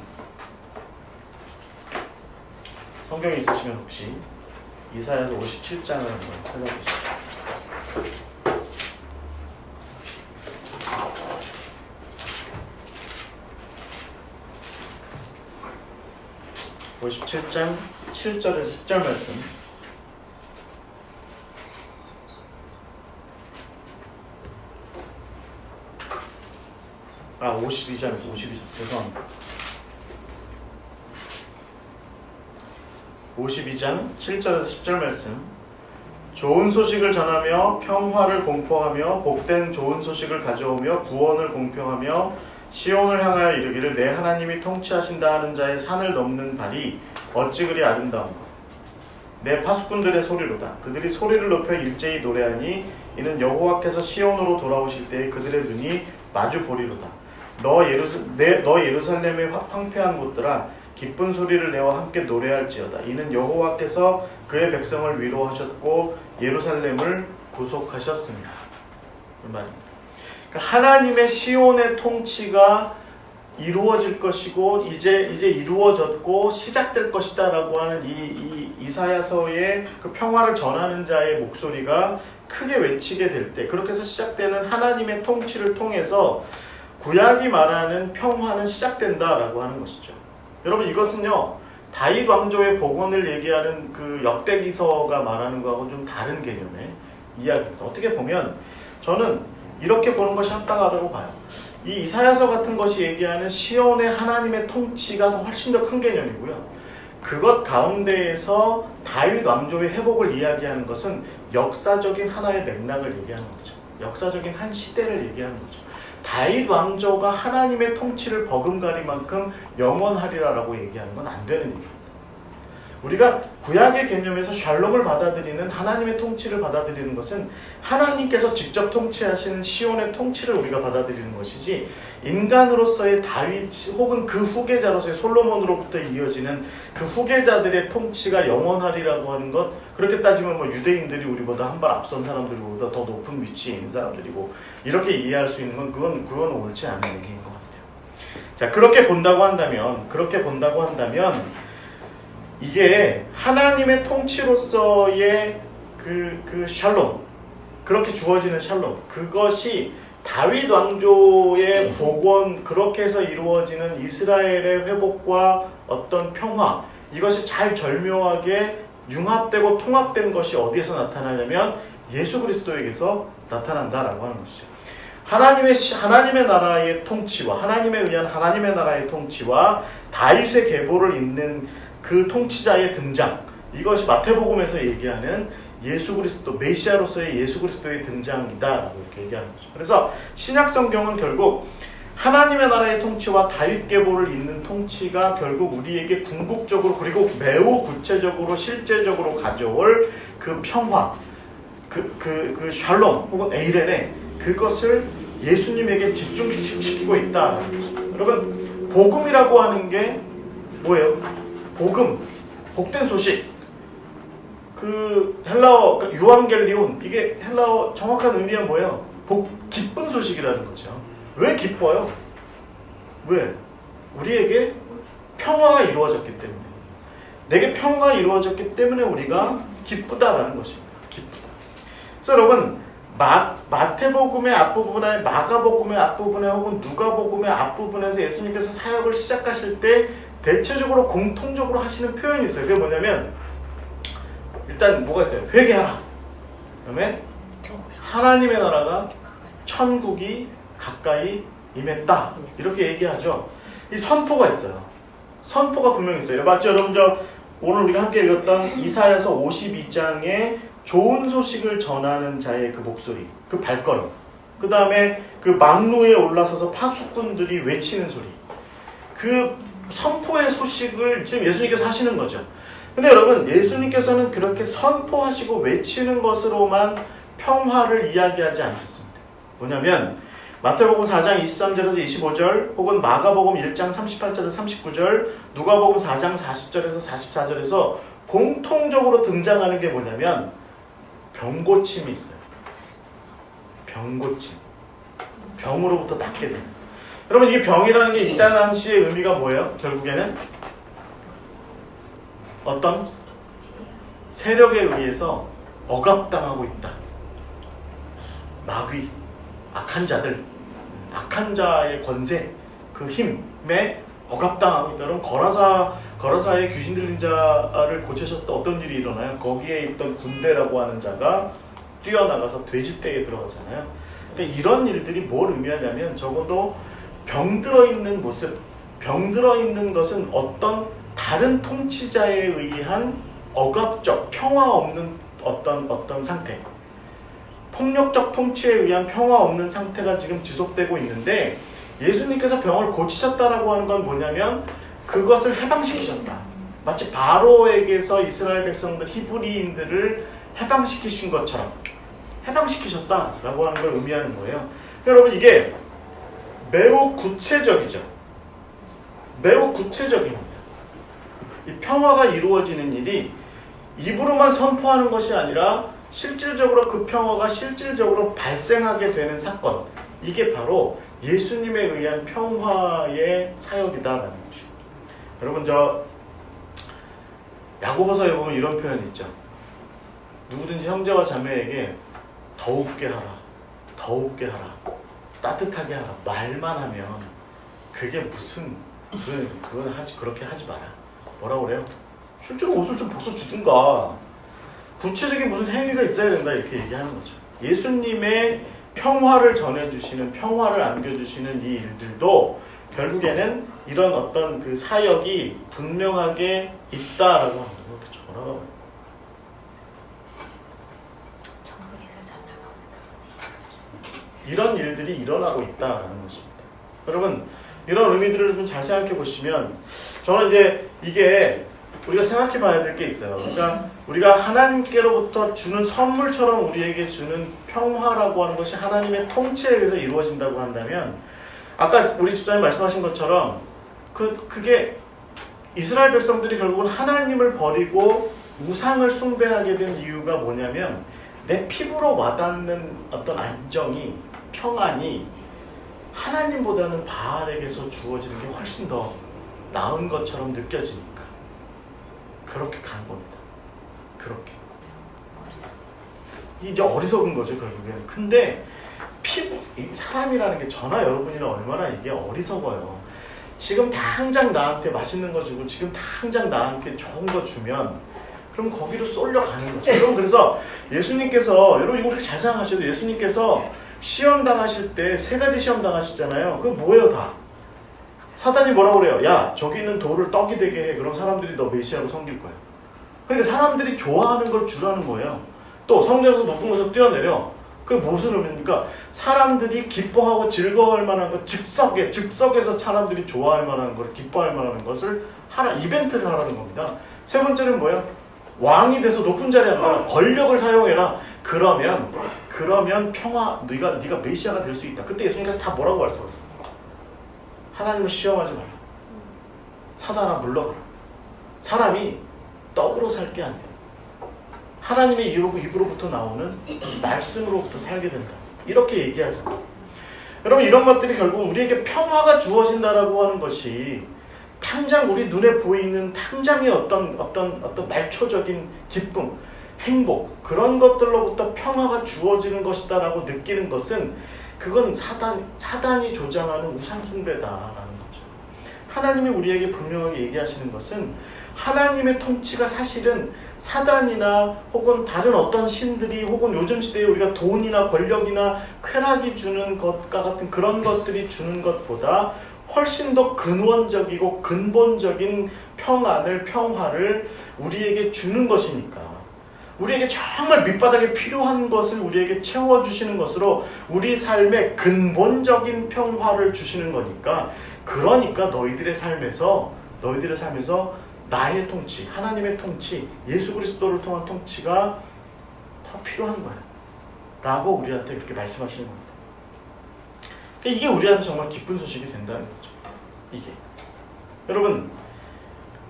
성경이 있으시면 혹시 이사야서 57장을 한번 찾아보시죠. 57장 7절에서 10절 말씀. 아, 52장, 죄송합니다. 52장 7절에서 10절 말씀. 좋은 소식을 전하며 평화를 공포하며 복된 좋은 소식을 가져오며 구원을 공표하며 시온을 향하여 이르기를 내 하나님이 통치하신다 하는 자의 산을 넘는 발이 어찌 그리 아름다운가. 내 파수꾼들의 소리로다. 그들이 소리를 높여 일제히 노래하니 이는 여호와께서 시온으로 돌아오실 때에 그들의 눈이 마주 보리로다. 너 예루살렘의 황폐한 곳들아 기쁜 소리를 내어 함께 노래할지어다. 이는 여호와께서 그의 백성을 위로하셨고 예루살렘을 구속하셨습니다. 그 말입니다. 그러니까 하나님의 시온의 통치가 이루어질 것이고 이제 이루어졌고 시작될 것이다라고 하는 이 이사야서의 그 평화를 전하는 자의 목소리가 크게 외치게 될 때, 그렇게 해서 시작되는 하나님의 통치를 통해서 구약이 말하는 평화는 시작된다라고 하는 것이죠. 여러분 이것은요 다윗 왕조의 복원을 얘기하는 그 역대기서가 말하는 거하고 좀 다른 개념의 이야기입니다. 어떻게 보면 저는 이렇게 보는 것이 합당하다고 봐요. 이 이사야서 같은 것이 얘기하는 시온의 하나님의 통치가 훨씬 더 큰 개념이고요. 그것 가운데에서 다윗 왕조의 회복을 이야기하는 것은 역사적인 하나의 맥락을 얘기하는 거죠. 역사적인 한 시대를 얘기하는 거죠. 다윗 왕조가 하나님의 통치를 버금가리만큼 영원하리라라고 얘기하는 건 안 되는 일입니다. 우리가 구약의 개념에서 샬롬을 받아들이는 하나님의 통치를 받아들이는 것은 하나님께서 직접 통치하시는 시온의 통치를 우리가 받아들이는 것이지 인간으로서의 다윗 혹은 그 후계자로서의 솔로몬으로부터 이어지는 그 후계자들의 통치가 영원하리라고 하는 것, 그렇게 따지면 뭐 유대인들이 우리보다 한 발 앞선 사람들보다 더 높은 위치에 있는 사람들이고 이렇게 이해할 수 있는 건 그건 옳지 않은 얘기인 것 같아요. 자, 그렇게 본다고 한다면 이게 하나님의 통치로서의 그 샬롬, 그렇게 주어지는 샬롬, 그것이 다윗 왕조의 복원, 그렇게 해서 이루어지는 이스라엘의 회복과 어떤 평화, 이것이 잘 절묘하게 융합되고 통합된 것이 어디에서 나타나냐면 예수 그리스도에게서 나타난다라고 하는 것이죠. 하나님의 나라의 통치와 하나님에 의한 하나님의 나라의 통치와 다윗의 계보를 잇는 그 통치자의 등장, 이것이 마태복음에서 얘기하는 예수 그리스도, 메시아로서의 예수 그리스도의 등장이다라고 이렇게 얘기하는 거죠. 그래서 신약 성경은 결국 하나님의 나라의 통치와 다윗 계보를 잇는 통치가 결국 우리에게 궁극적으로 그리고 매우 구체적으로 실제적으로 가져올 그 평화, 그 샬롬 혹은 에이레네, 그것을 예수님에게 집중시키고 있다라는 거죠. 여러분 복음이라고 하는 게 뭐예요? 복음, 복된 소식. 그 헬라어 그러니까 유앙겔리온 이게 헬라어 정확한 의미가 뭐예요? 기쁜 소식이라는 거죠. 왜 기뻐요? 왜? 우리에게 평화가 이루어졌기 때문에. 내게 평화가 이루어졌기 때문에 우리가 기쁘다라는 것입니다. 기쁘다. 그래서 여러분 마태복음의 앞부분에 마가복음의 앞부분에 혹은 누가복음의 앞부분에서 예수님께서 사역을 시작하실 때 대체적으로 공통적으로 하시는 표현이 있어요. 그게 뭐냐면 일단 뭐가 있어요? 회개하라. 그다음에 하나님의 나라가 천국이 가까이 임했다. 이렇게 얘기하죠. 이 선포가 있어요. 선포가 분명히 있어요. 맞죠? 여러분 오늘 우리가 함께 읽었던 이사야서 52장에 좋은 소식을 전하는 자의 그 목소리, 그 발걸음, 그 다음에 그 망루에 올라서서 파수꾼들이 외치는 소리, 그 선포의 소식을 지금 예수님께서 하시는 거죠. 근데 여러분 예수님께서는 그렇게 선포하시고 외치는 것으로만 평화를 이야기하지 않으셨습니다. 뭐냐면 마태복음 4장 23절에서 25절 혹은 마가복음 1장 38절에서 39절 누가복음 4장 40절에서 44절에서 공통적으로 등장하는 게 뭐냐면 병고침이 있어요. 병고침. 병으로부터 낫게 되는. 여러분 이게 병이라는 게 이 당시의 의미가 뭐예요? 결국에는 어떤 세력에 의해서 억압당하고 있다. 마귀, 악한 자들, 악한 자의 권세, 그 힘에 억압당하고 있다. 그럼 거라사의 귀신 들린 자를 고치셨을 때 어떤 일이 일어나요? 거기에 있던 군대라고 하는 자가 뛰어나가서 돼지떼에 들어가잖아요. 그러니까 이런 일들이 뭘 의미하냐면 적어도 병들어 있는 모습, 병들어 있는 것은 어떤 다른 통치자에 의한 억압적, 평화 없는 어떤 상태, 폭력적 통치에 의한 평화 없는 상태가 지금 지속되고 있는데 예수님께서 병을 고치셨다라고 하는 건 뭐냐면 그것을 해방시키셨다. 마치 바로에게서 이스라엘 백성들, 히브리인들을 해방시키신 것처럼 해방시키셨다라고 하는 걸 의미하는 거예요. 여러분 이게 매우 구체적이죠. 매우 구체적입니다. 이 평화가 이루어지는 일이 입으로만 선포하는 것이 아니라 실질적으로 그 평화가 실질적으로 발생하게 되는 사건, 이게 바로 예수님에 의한 평화의 사역이다라는 것이죠. 여러분 야고보서에 보면 이런 표현이 있죠. 누구든지 형제와 자매에게 더욱게 하라, 더욱게 하라, 따뜻하게 하라 말만 하면 그게 무슨 그건 그렇게 하지 마라. 뭐라고 그래요? 실제로 옷을 좀 벗어주든가 구체적인 무슨 행위가 있어야 된다 이렇게 얘기하는 거죠. 예수님의 평화를 전해주시는, 평화를 안겨주시는 이 일들도 결국에는 이런 어떤 그 사역이 분명하게 있다라고 하는 거예요. 이렇게 전화가 정부에서 전화가 오는 이런 일들이 일어나고 있다라는 것입니다. 여러분 이런 의미들을 좀 잘 생각해 보시면 저는 이제 이게 우리가 생각해 봐야 될 게 있어요. 그러니까 우리가 하나님께로부터 주는 선물처럼 우리에게 주는 평화라고 하는 것이 하나님의 통치에 의해서 이루어진다고 한다면 아까 우리 집사님 말씀하신 것처럼 그게 이스라엘 백성들이 결국은 하나님을 버리고 우상을 숭배하게 된 이유가 뭐냐면 내 피부로 와닿는 어떤 안정이, 평안이 하나님보다는 바알에게서 주어지는 게 훨씬 더 나은 것처럼 느껴지니까 그렇게 간 겁니다. 그렇게. 이게 어리석은 거죠, 결국에는. 근데 사람이라는 게 저나 여러분이나 얼마나 이게 어리석어요. 지금 당장 나한테 맛있는 거 주고 지금 당장 나한테 좋은 거 주면 그럼 거기로 쏠려가는 거죠. 여러분 그래서 예수님께서 여러분 이거 잘 생각하셔도 예수님께서 시험 당하실 때 3가지 시험 당하시잖아요. 그거 뭐예요 다? 사단이 뭐라고 그래요? 야 저기 있는 돌을 떡이 되게 해. 그럼 사람들이 너 메시아로 섬길 거야. 그러니까 사람들이 좋아하는 걸 주라는 거예요. 또 성전에서 높은 곳에서 뛰어내려. 그게 무슨 의미입니까? 사람들이 기뻐하고 즐거워할 만한 것, 즉석에서 사람들이 좋아할 만한 걸, 기뻐할 만한 것을 이벤트를 하라는 겁니다. 3번째는 뭐예요? 왕이 돼서 높은 자리에 앉아라. 권력을 사용해라. 그러면 평화, 네가 메시아가 될 수 있다. 그때 예수님께서 다 뭐라고 말씀하세요? 하나님을 시험하지 말라. 사단아 물러가라. 사람이 떡으로 살 게 아니에요. 하나님의 입으로부터 나오는 말씀으로부터 살게 된다. 이렇게 얘기하죠. 여러분 이런 것들이 결국 우리에게 평화가 주어진다라고 하는 것이 당장 우리 눈에 보이는 당장의 어떤 말초적인 기쁨, 행복 그런 것들로부터 평화가 주어지는 것이다라고 느끼는 것은 그건 사단이 조장하는 우상숭배다라는 거죠. 하나님이 우리에게 분명하게 얘기하시는 것은 하나님의 통치가 사실은 사단이나 혹은 다른 어떤 신들이 혹은 요즘 시대에 우리가 돈이나 권력이나 쾌락이 주는 것과 같은 그런 것들이 주는 것보다 훨씬 더 근원적이고 근본적인 평화를 우리에게 주는 것이니까 우리에게 정말 밑바닥에 필요한 것을 우리에게 채워주시는 것으로 우리 삶의 근본적인 평화를 주시는 거니까 그러니까 너희들의 삶에서 나의 통치, 하나님의 통치, 예수 그리스도를 통한 통치가 더 필요한 거야 라고 우리한테 이렇게 말씀하시는 겁니다. 이게 우리한테 정말 기쁜 소식이 된다는 거죠. 이게 여러분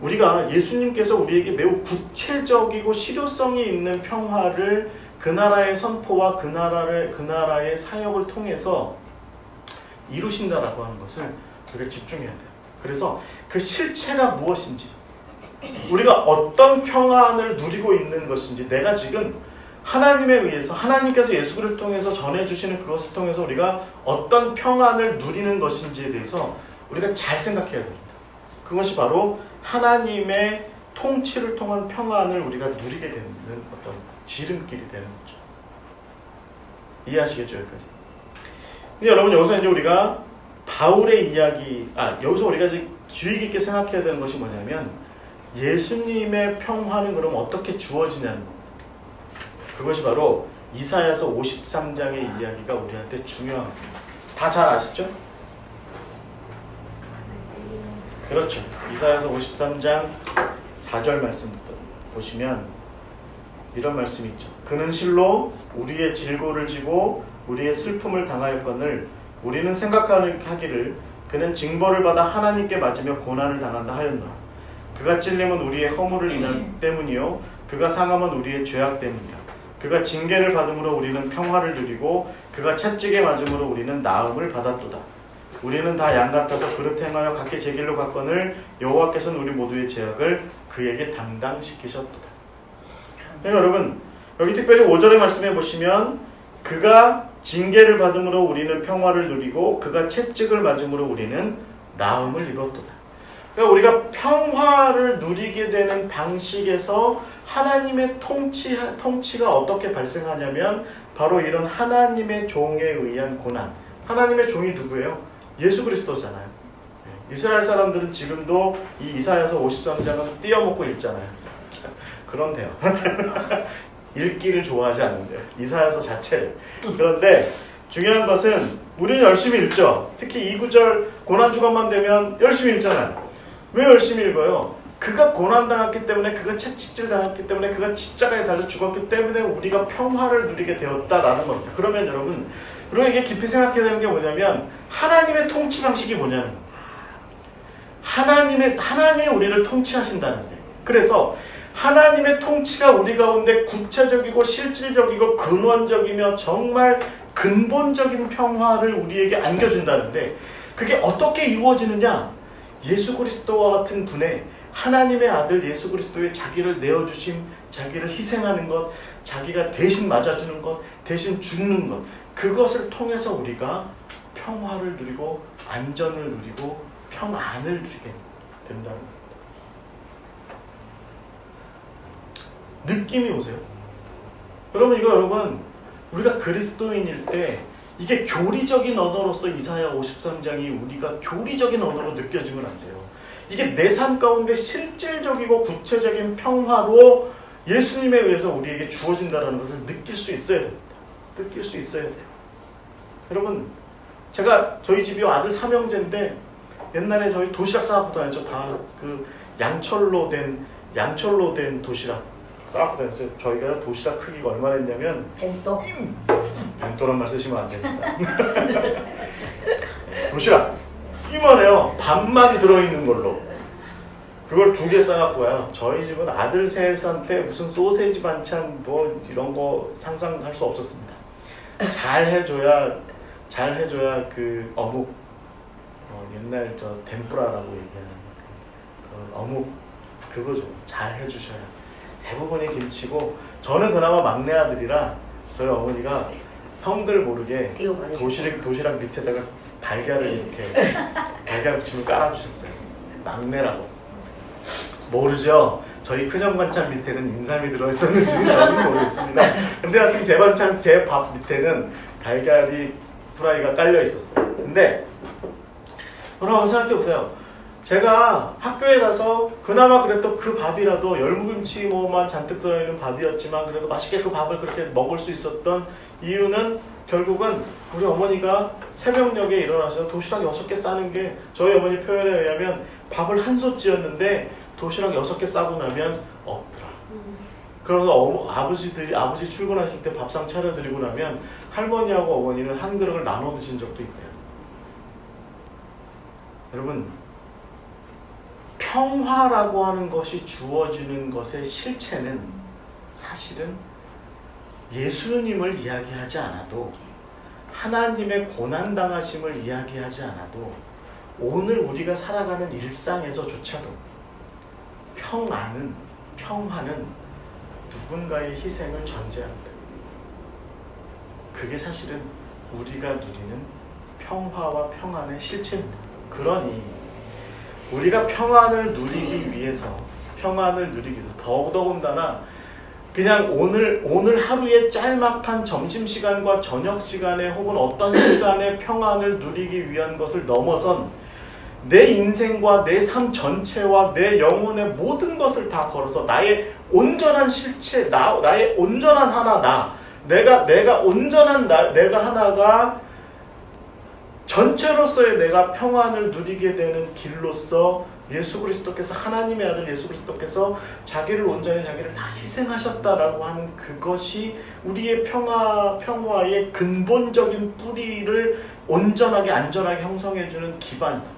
우리가 예수님께서 우리에게 매우 구체적이고 실효성이 있는 평화를 그 나라의 선포와 그 나라의 사역을 통해서 이루신다라고 하는 것을 우리가 집중해야 돼요. 그래서 그 실체가 무엇인지 우리가 어떤 평안을 누리고 있는 것인지 내가 지금 하나님에 의해서 하나님께서 예수 그리스도를 통해서 전해주시는 그것을 통해서 우리가 어떤 평안을 누리는 것인지에 대해서 우리가 잘 생각해야 됩니다. 그것이 바로 하나님의 통치를 통한 평안을 우리가 누리게 되는 어떤 지름길이 되는 거죠. 이해하시겠죠 여기까지? 근데 여러분 여기서 이제 우리가 바울의 이야기, 여기서 우리가 이제 주의 깊게 생각해야 되는 것이 뭐냐면 예수님의 평화는 그럼 어떻게 주어지냐는 겁니다. 그것이 바로 이사야서 53장의 이야기가 우리한테 중요합니다. 다 잘 아시죠? 그렇죠. 이사야서 53장 4절 말씀부터 보시면 이런 말씀이 있죠. 그는 실로 우리의 질고를 지고 우리의 슬픔을 당하였거늘 우리는 생각하기를 그는 징벌을 받아 하나님께 맞으며 고난을 당한다 하였노라. 그가 찔림은 우리의 허물을 인한 때문이요 그가 상함은 우리의 죄악 때문이라. 그가 징계를 받음으로 우리는 평화를 누리고 그가 채찍에 맞음으로 우리는 나음을 받았도다. 우리는 다 양 같아서 그릇 행하여 각기 제 길로 갔거늘 여호와께서는 우리 모두의 죄악을 그에게 담당시키셨도다. 여러분 여기 특별히 5절의 말씀에 보시면 그가 징계를 받음으로 우리는 평화를 누리고 그가 채찍을 맞음으로 우리는 나음을 입었도다. 그러니까 우리가 평화를 누리게 되는 방식에서 하나님의 통치가 어떻게 발생하냐면 바로 이런 하나님의 종에 의한 고난. 하나님의 종이 누구예요? 예수 그리스도잖아요. 이스라엘 사람들은 지금도 이 이사야서 53장은 띄어먹고 읽잖아요. 그런데요. 읽기를 좋아하지 않는데요. 이사야서 자체를. 그런데 중요한 것은 우리는 열심히 읽죠. 특히 2구절 고난주간만 되면 열심히 읽잖아요. 왜 열심히 읽어요? 그가 고난당했기 때문에 그가 채찍질 당했기 때문에 그가 십자가에 달려 죽었기 때문에 우리가 평화를 누리게 되었다라는 겁니다. 그러면 여러분 우리가 이게 깊이 생각해야 되는 게 뭐냐면 하나님의 통치 방식이 뭐냐는 거예요. 하나님이 우리를 통치하신다는 거예요. 그래서 하나님의 통치가 우리 가운데 구체적이고 실질적이고 근원적이며 정말 근본적인 평화를 우리에게 안겨준다는데 그게 어떻게 이루어지느냐? 예수 그리스도와 같은 분의 하나님의 아들 예수 그리스도의 자기를 내어주심, 자기를 희생하는 것, 자기가 대신 맞아주는 것, 대신 죽는 것 그것을 통해서 우리가 평화를 누리고 안전을 누리고 평안을 누리게 된다는 겁니다. 느낌이 오세요? 여러분 우리가 그리스도인일 때 이게 교리적인 언어로서 이사야 53장이 우리가 교리적인 언어로 느껴지면 안 돼요. 이게 내 삶 가운데 실질적이고 구체적인 평화로 예수님에 의해서 우리에게 주어진다는 것을 느낄 수 있어야 됩니다. 느낄 수 있어야 돼요. 여러분 저희 집이 아들 삼형제인데 옛날에 저희 도시락 싸갖고 다녔죠. 다 그 양철로 된 도시락 싸갖고 다녔어요. 저희가 도시락 크기가 얼마나 했냐면 벤또란 말 쓰시면 안 됩니다. 도시락 이만해요. 밥만 들어있는 걸로. 그걸 2개 싸갖고 와요. 저희 집은 아들 셋한테 무슨 소세지 반찬 뭐 이런 거 상상할 수 없었습니다. 잘 해줘야 그 어묵, 옛날 저 덴뿌라라고 얘기하는 그 어묵 그거죠. 잘 해주셔야. 대부분이 김치고, 저는 그나마 막내 아들이라 저희 어머니가 형들 모르게 이거 많이 도시락 밑에다가 달걀을 이렇게 달걀 부침을 깔아주셨어요. 막내라고. 모르죠. 저희 큰형 반찬 밑에는 인삼이 들어있었는지는 저는 모르겠습니다. 근데 하여튼 제 반찬, 제 밥 밑에는 달걀이 프라이가 깔려 있었어요. 근데 여러분 한번 생각해 보세요. 제가 학교에 가서 그나마 그래도 그 밥이라도 열무김치 뭐만 잔뜩 들어있는 밥이었지만 그래도 맛있게 그 밥을 그렇게 먹을 수 있었던 이유는 결국은 우리 어머니가 새벽녘에 일어나서 도시락 6개 싸는 게, 저희 어머니 표현에 의하면 밥을 한 솥 지었는데 도시락 6개 싸고 나면 없더라. 그래서 아버지 출근하실 때 밥상 차려드리고 나면 할머니하고 어머니는 한 그릇을 나눠 드신 적도 있대요. 여러분, 평화라고 하는 것이 주어지는 것의 실체는 사실은 예수님을 이야기하지 않아도, 하나님의 고난당하심을 이야기하지 않아도, 오늘 우리가 살아가는 일상에서조차도 평화는 누군가의 희생을 전제합니다. 그게 사실은 우리가 누리는 평화와 평안의 실체입니다. 그러니 우리가 평안을 누리기 위해서, 더더군다나 그냥 오늘 하루의 짤막한 점심시간과 저녁시간에 혹은 어떤 시간에 평안을 누리기 위한 것을 넘어선 내 인생과 내 삶 전체와 내 영혼의 모든 것을 다 걸어서 나의 온전한 실체, 나의 온전한 하나, 내가 온전한 내가 하나가 전체로서의 내가 평안을 누리게 되는 길로서 예수 그리스도께서, 하나님의 아들 예수 그리스도께서 자기를 다 희생하셨다라고 하는 그것이 우리의 평화의 근본적인 뿌리를 온전하게 안전하게 형성해주는 기반이다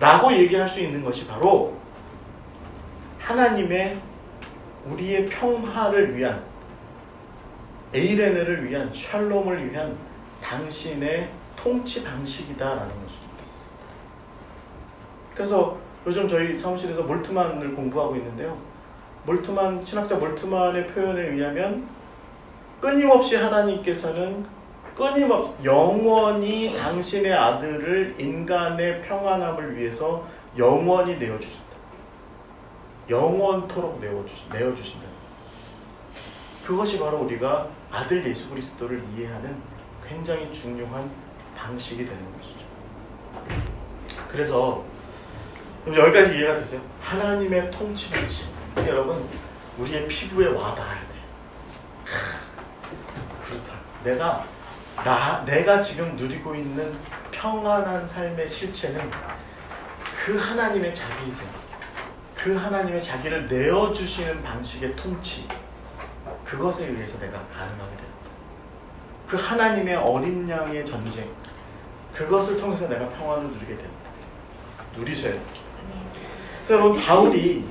라고 얘기할 수 있는 것이 바로 하나님의 우리의 평화를 위한, 에이레네를 위한, 샬롬을 위한 당신의 통치 방식이다라는 것입니다. 그래서 요즘 저희 사무실에서 몰트만을 공부하고 있는데요. 신학자 몰트만의 표현에 의하면 끊임없이 하나님께서는 영원히 당신의 아들을 인간의 평안함을 위해서 영원히 내어주신다. 영원토록 내어주신다. 그것이 바로 우리가 아들 예수 그리스도를 이해하는 굉장히 중요한 방식이 되는 것이죠. 그래서 여기까지 이해가 되세요? 하나님의 통치 방식. 여러분, 우리의 피부에 와닿아야 돼. 그렇다. 내가 지금 누리고 있는 평안한 삶의 실체는 그 하나님의 자기 희생, 그 하나님의 자기를 내어주시는 방식의 통치, 그것에 의해서 내가 가능하게 됩니다. 그 하나님의 어린 양의 전쟁, 그것을 통해서 내가 평안을 누리게 됩니다. 누리셔야 됩니다. 그래서 여러분, 바울이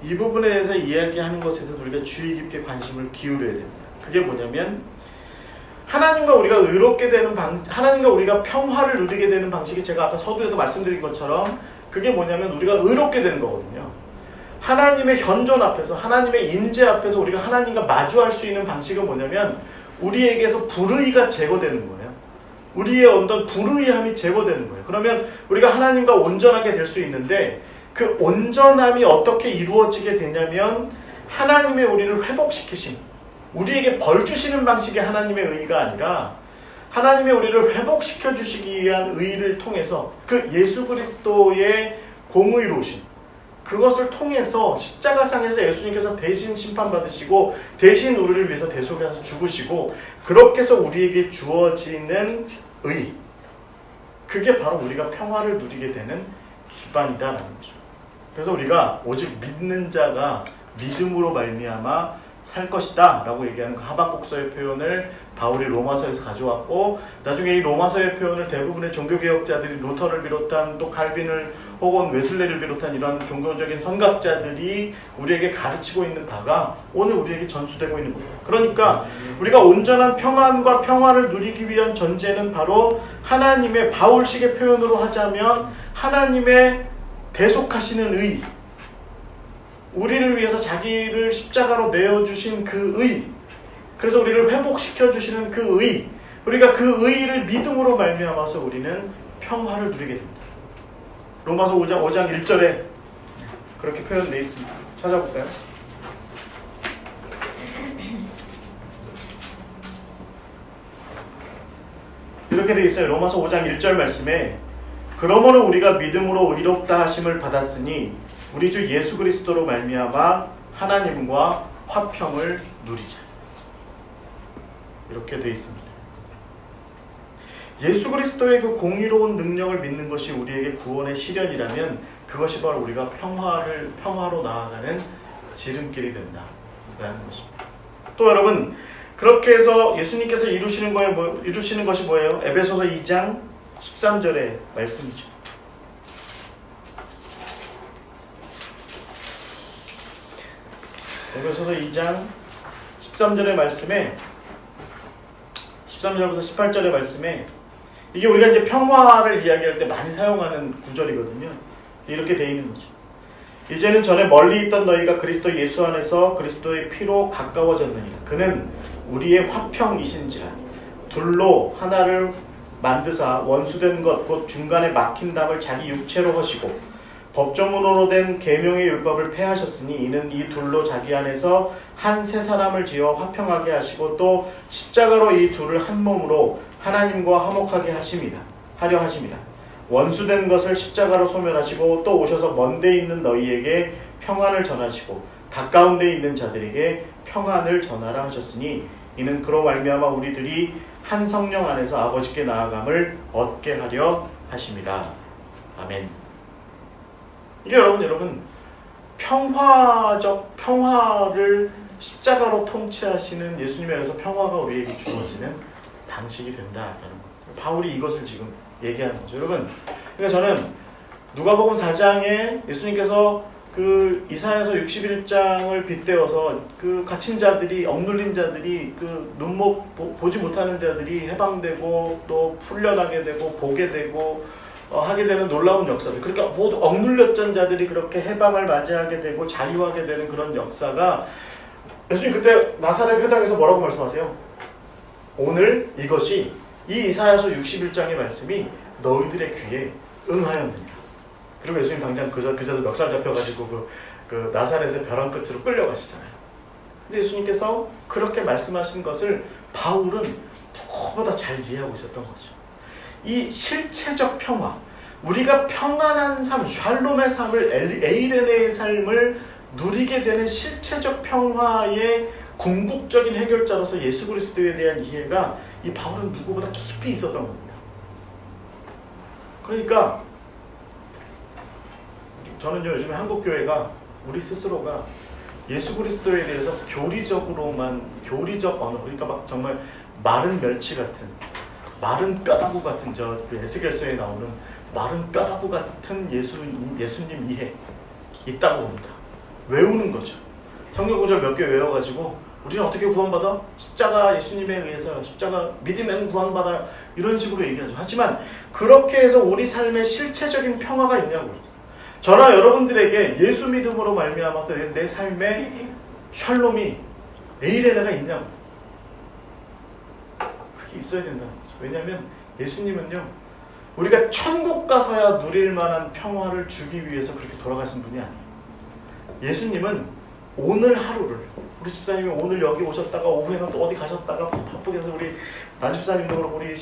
이 부분에 대해서 이야기하는 것에 대해서 우리가 주의 깊게 관심을 기울여야 됩니다. 그게 뭐냐면, 하나님과 우리가 의롭게 되는 하나님과 우리가 평화를 누리게 되는 방식이, 제가 아까 서두에도 말씀드린 것처럼 그게 뭐냐면 우리가 의롭게 되는 거거든요. 하나님의 현존 앞에서, 하나님의 임재 앞에서 우리가 하나님과 마주할 수 있는 방식은 뭐냐면 우리에게서 불의가 제거되는 거예요. 우리의 어떤 불의함이 제거되는 거예요. 그러면 우리가 하나님과 온전하게 될 수 있는데, 그 온전함이 어떻게 이루어지게 되냐면 하나님의 우리를 회복시키심, 우리에게 벌 주시는 방식의 하나님의 의가 아니라 하나님의 우리를 회복시켜 주시기 위한 의를 통해서, 그 예수 그리스도의 공의로우심, 그것을 통해서 십자가상에서 예수님께서 대신 심판받으시고 대신 우리를 위해서 대속해서 죽으시고, 그렇게 해서 우리에게 주어지는 의, 그게 바로 우리가 평화를 누리게 되는 기반이다라는 거죠. 그래서 우리가 오직 믿는 자가 믿음으로 말미암아 살 것이다 라고 얘기하는 그 하박국서의 표현을 바울이 로마서에서 가져왔고, 나중에 이 로마서의 표현을 대부분의 종교개혁자들이, 루터를 비롯한 또 칼빈을 혹은 웨슬레를 비롯한 이런 종교적인 선각자들이 우리에게 가르치고 있는 바가 오늘 우리에게 전수되고 있는 겁니다. 그러니까 우리가 온전한 평안과 평화를 누리기 위한 전제는 바로 하나님의 바울식의 표현으로 하자면 하나님의 대속하시는 의, 우리를 위해서 자기를 십자가로 내어주신 그 의, 그래서 우리를 회복시켜 주시는 그 의, 우리가 그 의를 믿음으로 말미암아서 우리는 평화를 누리게 됩니다. 로마서 5장 1절에 그렇게 표현되어 있습니다. 찾아볼까요? 이렇게 되어 있어요. 로마서 5장 1절 말씀에 그러므로 우리가 믿음으로 의롭다 하심을 받았으니 우리 주 예수 그리스도로 말미암아 하나님과 화평을 누리자. 이렇게 되어 있습니다. 예수 그리스도의 그 공의로운 능력을 믿는 것이 우리에게 구원의 실현이라면 그것이 바로 우리가 평화로 나아가는 지름길이 된다라는 것입니다. 또 여러분, 그렇게 해서 예수님께서 이루시는 것이 뭐예요? 에베소서 2장 13절의 말씀이죠. 에베소서 2장 13절의 말씀에 13절부터 18절의 말씀에 이게 우리가 이제 평화를 이야기할 때 많이 사용하는 구절이거든요. 이렇게 되어 있는 거죠. 이제는 전에 멀리 있던 너희가 그리스도 예수 안에서 그리스도의 피로 가까워졌느니라. 그는 우리의 화평이신지라. 둘로 하나를 만드사 원수된 것 곧 중간에 막힌 담을 자기 육체로 하시고 법조문으로 된 계명의 율법을 폐하셨으니 이는 이 둘로 자기 안에서 한 새 사람을 지어 화평하게 하시고 또 십자가로 이 둘을 한 몸으로 하나님과 화목하게 하려 하심이라. 원수된 것을 십자가로 소멸하시고 또 오셔서 먼 데 있는 너희에게 평안을 전하시고 가까운 데 있는 자들에게 평안을 전하라 하셨으니 이는 그로 말미암아 우리들이 한 성령 안에서 아버지께 나아감을 얻게 하려 하심이라. 아멘. 이게 여러분 평화를 십자가로 통치하시는 예수님에 의해서 평화가 우리에게 주어지는 방식이 된다라는 거예요. 바울이 이것을 지금 얘기하는 거죠. 여러분, 그러니까 저는 누가복음 4장에 예수님께서 그 이사야서 61장을 빗대어서 그 갇힌 자들이, 억눌린 자들이, 그 눈목 보지 못하는 자들이 해방되고 또 풀려나게 되고 보게 되고 하게 되는 놀라운 역사들. 그러니까 모두 억눌렸던 자들이 그렇게 해방을 맞이하게 되고 자유하게 되는 그런 역사가 예수님 그때 나사렛 회당에서 뭐라고 말씀하세요? 오늘 이것이 이 이사야서 61장의 말씀이 너희들의 귀에 응하였느니라. 그리고 예수님 당장 그 자도 멱살 잡혀가지고 그 나사렛의 벼랑 끝으로 끌려가시잖아요. 근데 예수님께서 그렇게 말씀하신 것을 바울은 누구보다 잘 이해하고 있었던 거죠. 이 실체적 평화, 우리가 평안한 삶, 샬롬의 삶을, 에이레네의 삶을 누리게 되는 실체적 평화의 궁극적인 해결자로서 예수 그리스도에 대한 이해가 이 바울은 누구보다 깊이 있었던 겁니다. 그러니까 저는요, 요즘에 한국교회가 우리 스스로가 예수 그리스도에 대해서 교리적 언어, 그러니까 막 정말 마른 멸치 같은, 마른 뼈다구 같은 그 에스겔서에 나오는 마른 뼈다구 같은 예수님 이해 있다고 봅니다. 외우는 거죠. 성경 구절 몇 개 외워가지고 우리는 어떻게 구원받아? 십자가 예수님에 의해서 십자가 믿으면 구원받아, 이런 식으로 얘기하죠. 하지만 그렇게 해서 우리 삶에 실체적인 평화가 있냐고요. 저나 여러분들에게 예수 믿음으로 말미암아서 내 삶에 샬롬이, 에이레나가 있냐고. 그게 있어야 된다는 거죠. 왜냐하면 예수님은요, 우리가 천국 가서야 누릴 만한 평화를 주기 위해서 그렇게 돌아가신 분이 아니에요. 예수님은 오늘 하루를, 우리 집사님이 오늘 여기 오셨다가 오후에는 또 어디 가셨다가 바쁘게 해서 우리 나 집사님도 그렇고 우리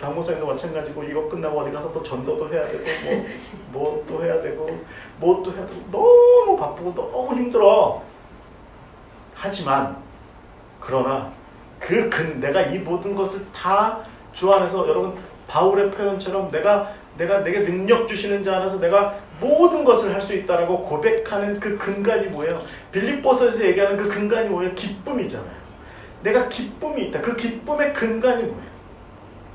강목사님도 마찬가지고 이거 끝나고 어디 가서 또 전도도 해야 되고 뭐 또 해야 되고 뭐 또 해야 되고 너무 바쁘고 너무 힘들어. 하지만 그러나 내가 이 모든 것을 다 주 안에서, 여러분 바울의 표현처럼 내게 능력 주시는 자 안에서 내가 모든 것을 할 수 있다라고 고백하는 그 근간이 뭐예요? 빌립보서에서 얘기하는 그 근간이 뭐예요? 기쁨이잖아요. 내가 기쁨이 있다. 그 기쁨의 근간이 뭐예요?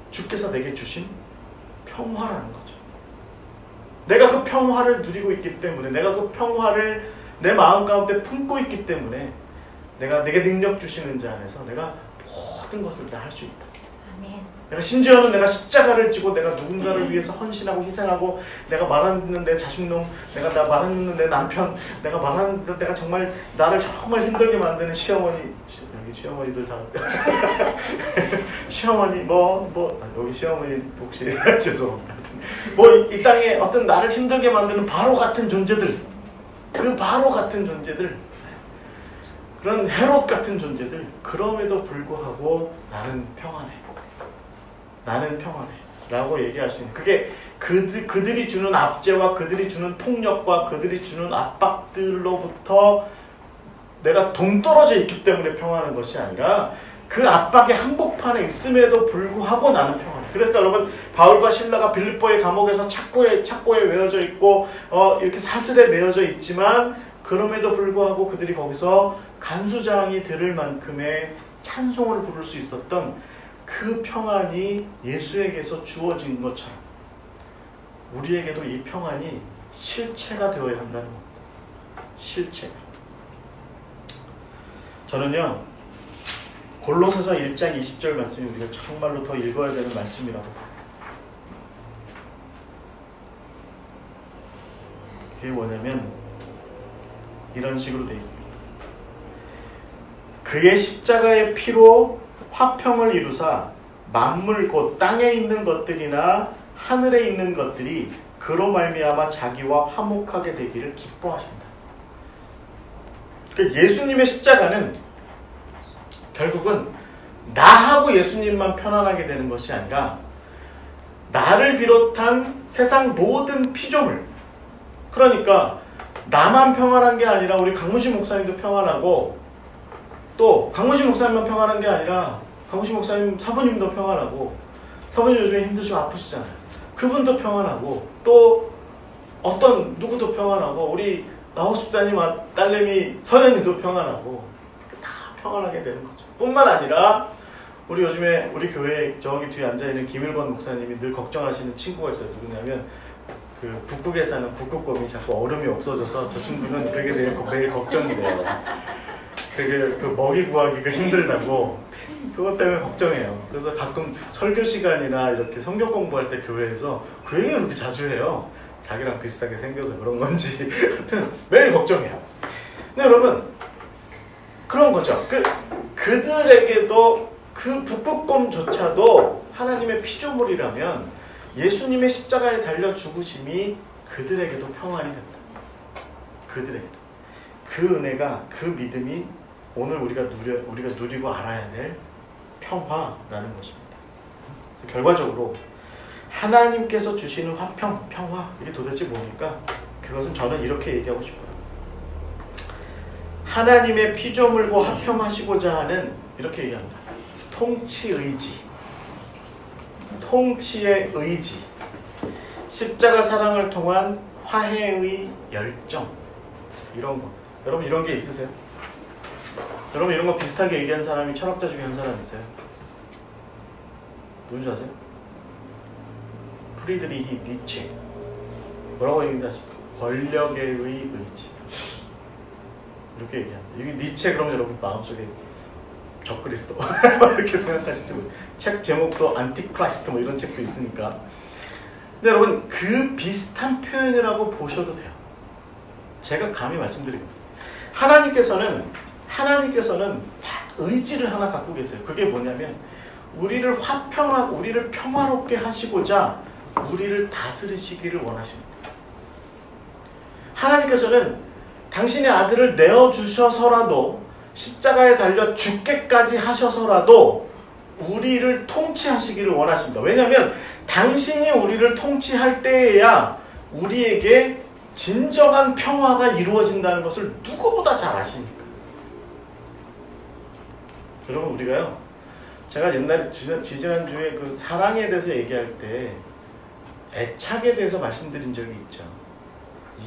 주께서 내게 주신 평화라는 거죠. 내가 그 평화를 누리고 있기 때문에, 내가 그 평화를 내 마음 가운데 품고 있기 때문에 내가 내게 능력 주시는 자 안에서 내가 모든 것을 다 할 수 있다. 아멘. 내가 심지어는 내가 십자가를 지고 내가 누군가를 위해서 헌신하고 희생하고, 내가 말하는 내 자식놈, 내가 말하는 내 남편, 내가 말하는 내가 정말 나를 정말 힘들게 만드는 시어머니, 여기 시어머니들 다 시어머니 여기 시어머니 혹시 죄송합니다. 뭐 이 땅에 어떤 나를 힘들게 만드는 바로 같은 존재들, 그 바로 같은 존재들, 그런 헤롯 같은 존재들, 그럼에도 불구하고 나는 평안해. 나는 평안해. 라고 얘기할 수 있는, 그게 그들이 주는 압제와 그들이 주는 폭력과 그들이 주는 압박들로부터 내가 동떨어져 있기 때문에 평안한 것이 아니라 그 압박의 한복판에 있음에도 불구하고 나는 평안해. 그래서 여러분, 바울과 실라가 빌립보의 감옥에서 착고에 매어져 있고 이렇게 사슬에 매어져 있지만, 그럼에도 불구하고 그들이 거기서 간수장이 들을 만큼의 찬송을 부를 수 있었던 그 평안이 예수에게서 주어진 것처럼 우리에게도 이 평안이 실체가 되어야 한다는 겁니다. 실체가. 저는요, 골로새서 1장 20절 말씀이 우리가 정말로 더 읽어야 되는 말씀이라고 봐요. 그게 뭐냐면 이런 식으로 되어 있습니다. 그의 십자가의 피로 화평을 이루사 만물 곧 땅에 있는 것들이나 하늘에 있는 것들이 그로 말미암아 자기와 화목하게 되기를 기뻐하신다. 그러니까 예수님의 십자가는 결국은 나하고 예수님만 편안하게 되는 것이 아니라 나를 비롯한 세상 모든 피조물, 그러니까 나만 평안한 게 아니라 우리 강문식 목사님도 평안하고, 또 강문식 목사님만 평안한 게 아니라 강문식 목사님 사부님도 평안하고, 사부님 요즘에 힘드시고 아프시잖아요. 그분도 평안하고, 또 어떤 누구도 평안하고, 우리 라호 집사님 딸내미 서연이도 평안하고, 다 평안하게 되는 거죠. 뿐만 아니라 우리 요즘에 우리 교회 저기 뒤에 앉아있는 김일권 목사님이 늘 걱정하시는 친구가 있어요. 누구냐면 그 북극에 사는 북극곰이 자꾸 얼음이 없어져서 저 친구는 그게 매일 걱정이래요. 되게 그 먹이 구하기가 힘들다고, 그것 때문에 걱정해요. 그래서 가끔 설교 시간이나 이렇게 성경 공부할 때 교회에서 그 얘기를 그렇게 자주 해요. 자기랑 비슷하게 생겨서 그런 건지 하여튼 매일 걱정해요. 근데 여러분, 그런 거죠. 그들에게도 그 북극곰조차도 하나님의 피조물이라면 예수님의 십자가에 달려 죽으심이 그들에게도 평안이 된다. 그들에게도. 그 은혜가, 그 믿음이 오늘 우리가 누리고 알아야 될 평화라는 것입니다. 결과적으로 하나님께서 주시는 화평, 평화, 이게 도대체 뭡니까? 그것은 저는 이렇게 얘기하고 싶어요. 하나님의 피조물과 화평하시고자 하는, 이렇게 얘기합니다. 통치의지, 통치의 의지, 십자가 사랑을 통한 화해의 열정, 이런 거. 여러분 이런 게 있으세요? 여러분 이런 거 비슷하게 얘기한 사람이 철학자 중에 한 사람 있어요? 누군지 아세요? 프리드리히 니체. 뭐라고 얘기하십니까? 권력의 의지. 이렇게 얘기합니다. 이게 니체 그러면 여러분 마음속에 적그리스도 이렇게 생각하시죠. 책 제목도 안티크라이스트 뭐 이런 책도 있으니까. 근데 여러분 그 비슷한 표현이라고 보셔도 돼요. 제가 감히 말씀드립니다. 하나님께서는 의지를 하나 갖고 계세요. 그게 뭐냐면 우리를 화평하고 우리를 평화롭게 하시고자 우리를 다스리시기를 원하십니다. 하나님께서는 당신의 아들을 내어주셔서라도, 십자가에 달려 죽게까지 하셔서라도 우리를 통치하시기를 원하십니다. 왜냐하면 당신이 우리를 통치할 때에야 우리에게 진정한 평화가 이루어진다는 것을 누구보다 잘 아시니까. 여러분 우리가요, 제가 옛날에 지지난주에 그 사랑에 대해서 얘기할 때 애착에 대해서 말씀드린 적이 있죠.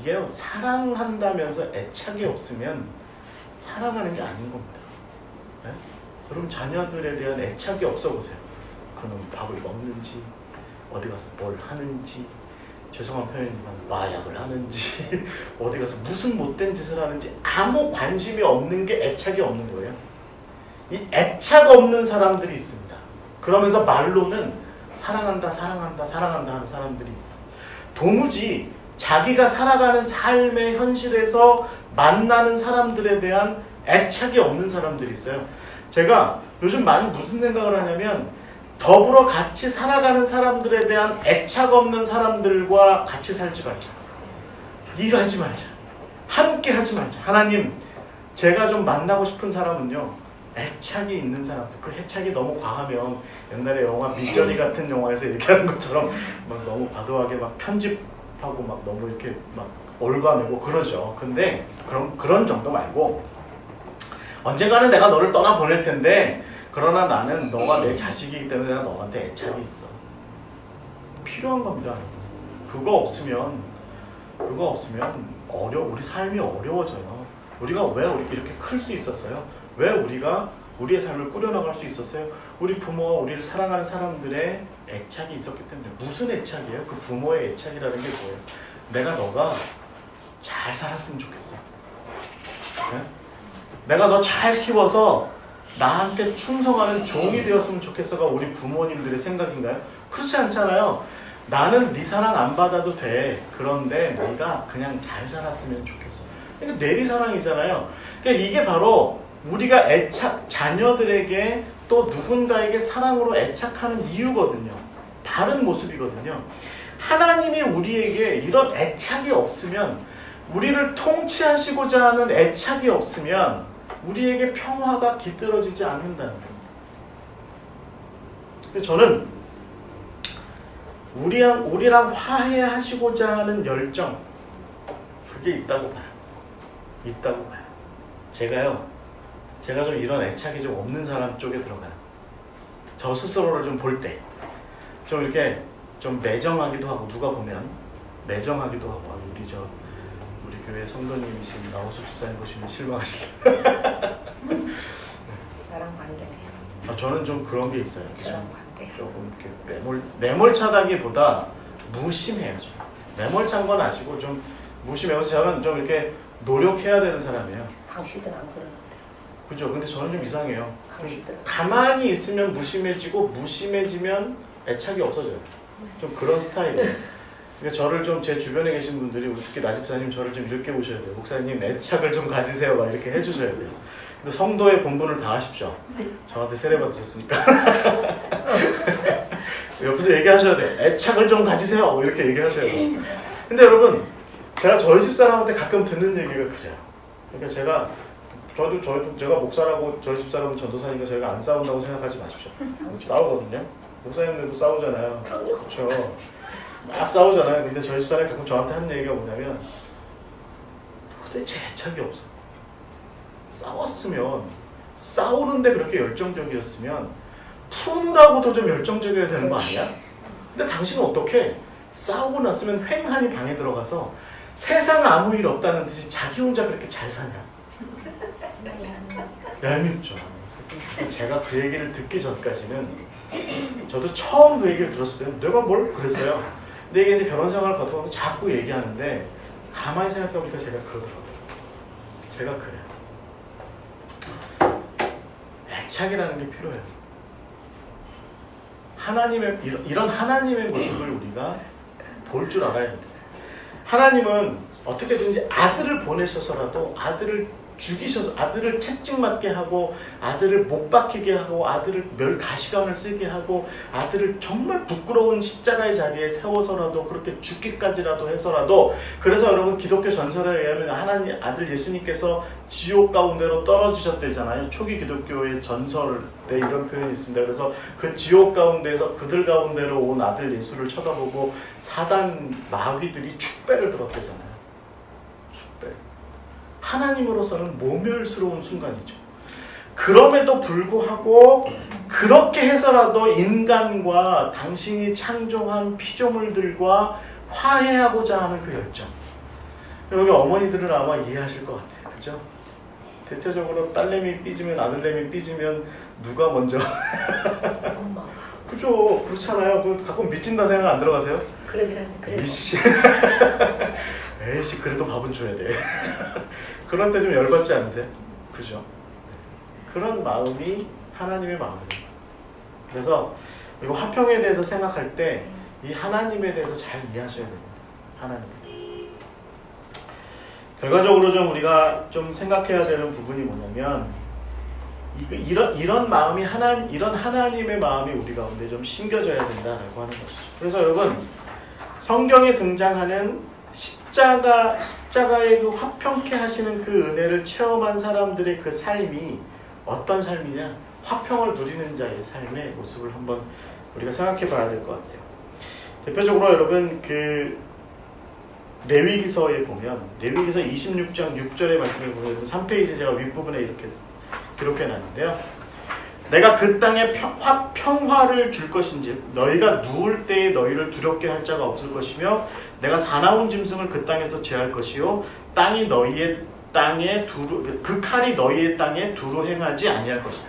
이게요, 사랑한다면서 애착이 없으면 사랑하는 게 아닌 겁니다. 네? 여러분 자녀들에 대한 애착이 없어 보세요. 그놈 밥을 먹는지, 어디 가서 뭘 하는지, 죄송한 표현이지만 마약을 하는지 어디 가서 무슨 못된 짓을 하는지 아무 관심이 없는 게 애착이 없는 거예요. 이 애착 없는 사람들이 있습니다. 그러면서 말로는 사랑한다 사랑한다 사랑한다 하는 사람들이 있어요. 도무지 자기가 살아가는 삶의 현실에서 만나는 사람들에 대한 애착이 없는 사람들이 있어요. 제가 요즘 많이 무슨 생각을 하냐면 더불어 같이 살아가는 사람들에 대한 애착 없는 사람들과 같이 살지 말자. 일하지 말자. 함께 하지 말자. 하나님, 제가 좀 만나고 싶은 사람은요, 애착이 있는 사람들. 그 애착이 너무 과하면 옛날에 영화 미저니 같은 영화에서 얘기하는 것처럼 막 너무 과도하게 막 편집하고 막 너무 이렇게 막 올가매고 그러죠. 근데 그런 정도 말고 언젠가는 내가 너를 떠나 보낼 텐데 그러나 나는 너가 내 자식이기 때문에 내가 너한테 애착이 있어. 필요한 겁니다. 그거 없으면 우리 삶이 어려워져요. 우리가 왜 이렇게 클 수 있었어요? 왜 우리가 우리의 삶을 꾸려나갈 수 있었어요? 우리 부모와 우리를 사랑하는 사람들의 애착이 있었기 때문에. 무슨 애착이에요? 그 부모의 애착이라는 게 뭐예요? 너가 잘 살았으면 좋겠어. 네? 내가 너 잘 키워서 나한테 충성하는 종이 되었으면 좋겠어가 우리 부모님들의 생각인가요? 그렇지 않잖아요. 나는 네 사랑 안 받아도 돼. 그런데 네가 그냥 잘 살았으면 좋겠어. 그러니까 내리사랑이잖아요. 그러니까 이게 바로 우리가 자녀들에게 또 누군가에게 사랑으로 애착하는 이유거든요. 다른 모습이거든요. 하나님이 우리에게 이런 애착이 없으면, 우리를 통치하시고자 하는 애착이 없으면 우리에게 평화가 깃들어지지 않는다는 겁니다. 그래서 저는 우리랑 화해하시고자 하는 열정, 그게 있다고 봐요. 제가 좀 이런 애착이 좀 없는 사람 쪽에 들어가요. 저 스스로를 좀 볼 때 좀 이렇게 좀 매정하기도 하고, 누가 보면 매정하기도 하고, 우리 교회 성도님이신 나우숙 집사님 보시면 실망하시겠. 나랑 반대네. 저는 좀 그런 게 있어요. 저랑 반대. 조금 이렇게 매몰차다기보다 무심해요. 좀. 매몰찬 건 아시고 좀 무심해요. 저는 좀 이렇게 노력해야 되는 사람이에요. 당신들 안 그러는데. 그죠? 근데 저는 좀 이상해요. 당신들. 가만히 있으면 무심해지고, 무심해지면 애착이 없어져요. 좀 그런 스타일이에요. 그러니까 저를 좀 제 주변에 계신 분들이, 특히 나집사님 저를 좀 이렇게 보셔야 돼요. 목사님 애착을 좀 가지세요. 막 이렇게 해주셔야 돼요. 근데 성도의 본분을 다 하십시오. 저한테 세례 받으셨으니까. 옆에서 얘기하셔야 돼요. 애착을 좀 가지세요. 이렇게 얘기하셔야 돼요. 근데 여러분, 제가 저희 집사람한테 가끔 듣는 얘기가 그래요. 그러니까 제가 목사라고 저희 집사람은 전도사니까 저희가 안 싸운다고 생각하지 마십시오. 싸우거든요. 목사님들도 싸우잖아요. 그렇죠. 막 싸우잖아요. 근데 저희 집사람이 가끔 저한테 하는 얘기가 뭐냐면, 도대체 애착이 없어. 싸우는데 그렇게 열정적이었으면 푸느라고도 좀 열정적이어야 되는 거 아니야? 근데 당신은 어떻게 싸우고 났으면 횡하니 방에 들어가서 세상 아무 일 없다는 듯이 자기 혼자 그렇게 잘 사냐? 얄밉죠. 제가 그 얘기를 듣기 전까지는, 저도 처음 그 얘기를 들었을 때는 내가 뭘 그랬어요. 근데 이게 이제 결혼 생활을 거쳐가면서 자꾸 얘기하는데, 가만히 생각해보니까 제가 그러더라고요. 제가 그래요. 애착이라는 게 필요해요. 이런 하나님의 모습을 우리가 볼 줄 알아야 돼요. 하나님은 어떻게든지 아들을 보내셔서라도 아들을 죽이셔서, 아들을 채찍맞게 하고, 아들을 못 박히게 하고, 아들을 가시관을 쓰게 하고, 아들을 정말 부끄러운 십자가의 자리에 세워서라도, 그렇게 죽기까지라도 해서라도, 그래서 여러분 기독교 전설에 의하면 하나님 아들 예수님께서 지옥 가운데로 떨어지셨대잖아요. 초기 기독교의 전설에 이런 표현이 있습니다. 그래서 그 지옥 가운데에서 그들 가운데로 온 아들 예수를 쳐다보고 사단 마귀들이 축배를 들었대잖아요. 하나님으로서는 모멸스러운 순간이죠. 그럼에도 불구하고 그렇게 해서라도 인간과 당신이 창조한 피조물들과 화해하고자 하는 그 열정. 여기 어머니들은 아마 이해하실 것 같아요. 그죠? 대체적으로 딸내미 삐지면, 아들내미 삐지면 누가 먼저? 엄마. 그죠? 그렇잖아요. 가끔 미친다 생각 안 들어가세요? 그러긴 한데 그래도 에이씨. 에이씨, 그래도 밥은 줘야 돼. 그런 때 좀 열받지 않으세요? 그죠? 그런 마음이 하나님의 마음이에요. 그래서 이거 화평에 대해서 생각할 때 이 하나님에 대해서 잘 이해하셔야 됩니다. 하나님. 결과적으로 좀 우리가 좀 생각해야 되는 부분이 뭐냐면 이런 마음이 이런 하나님의 마음이 우리 가운데 좀 심겨져야 된다라고 하는 것이죠. 그래서 여러분 성경에 등장하는 십자가의 그 화평케 하시는 그 은혜를 체험한 사람들의 그 삶이 어떤 삶이냐? 화평을 누리는 자의 삶의 모습을 한번 우리가 생각해 봐야 될 것 같아요. 대표적으로 여러분 그 레위기서에 보면 레위기서 26장 6절의 말씀을 보면 3페이지 제가 윗부분에 이렇게 기록해 놨는데요. 내가 그 땅에 평화를 줄 것인지 너희가 누울 때에 너희를 두렵게 할 자가 없을 것이며 내가 사나운 짐승을 그 땅에서 제할 것이요 땅이 너희의 땅에 그 칼이 너희의 땅에 두루 행하지 아니할 것이다.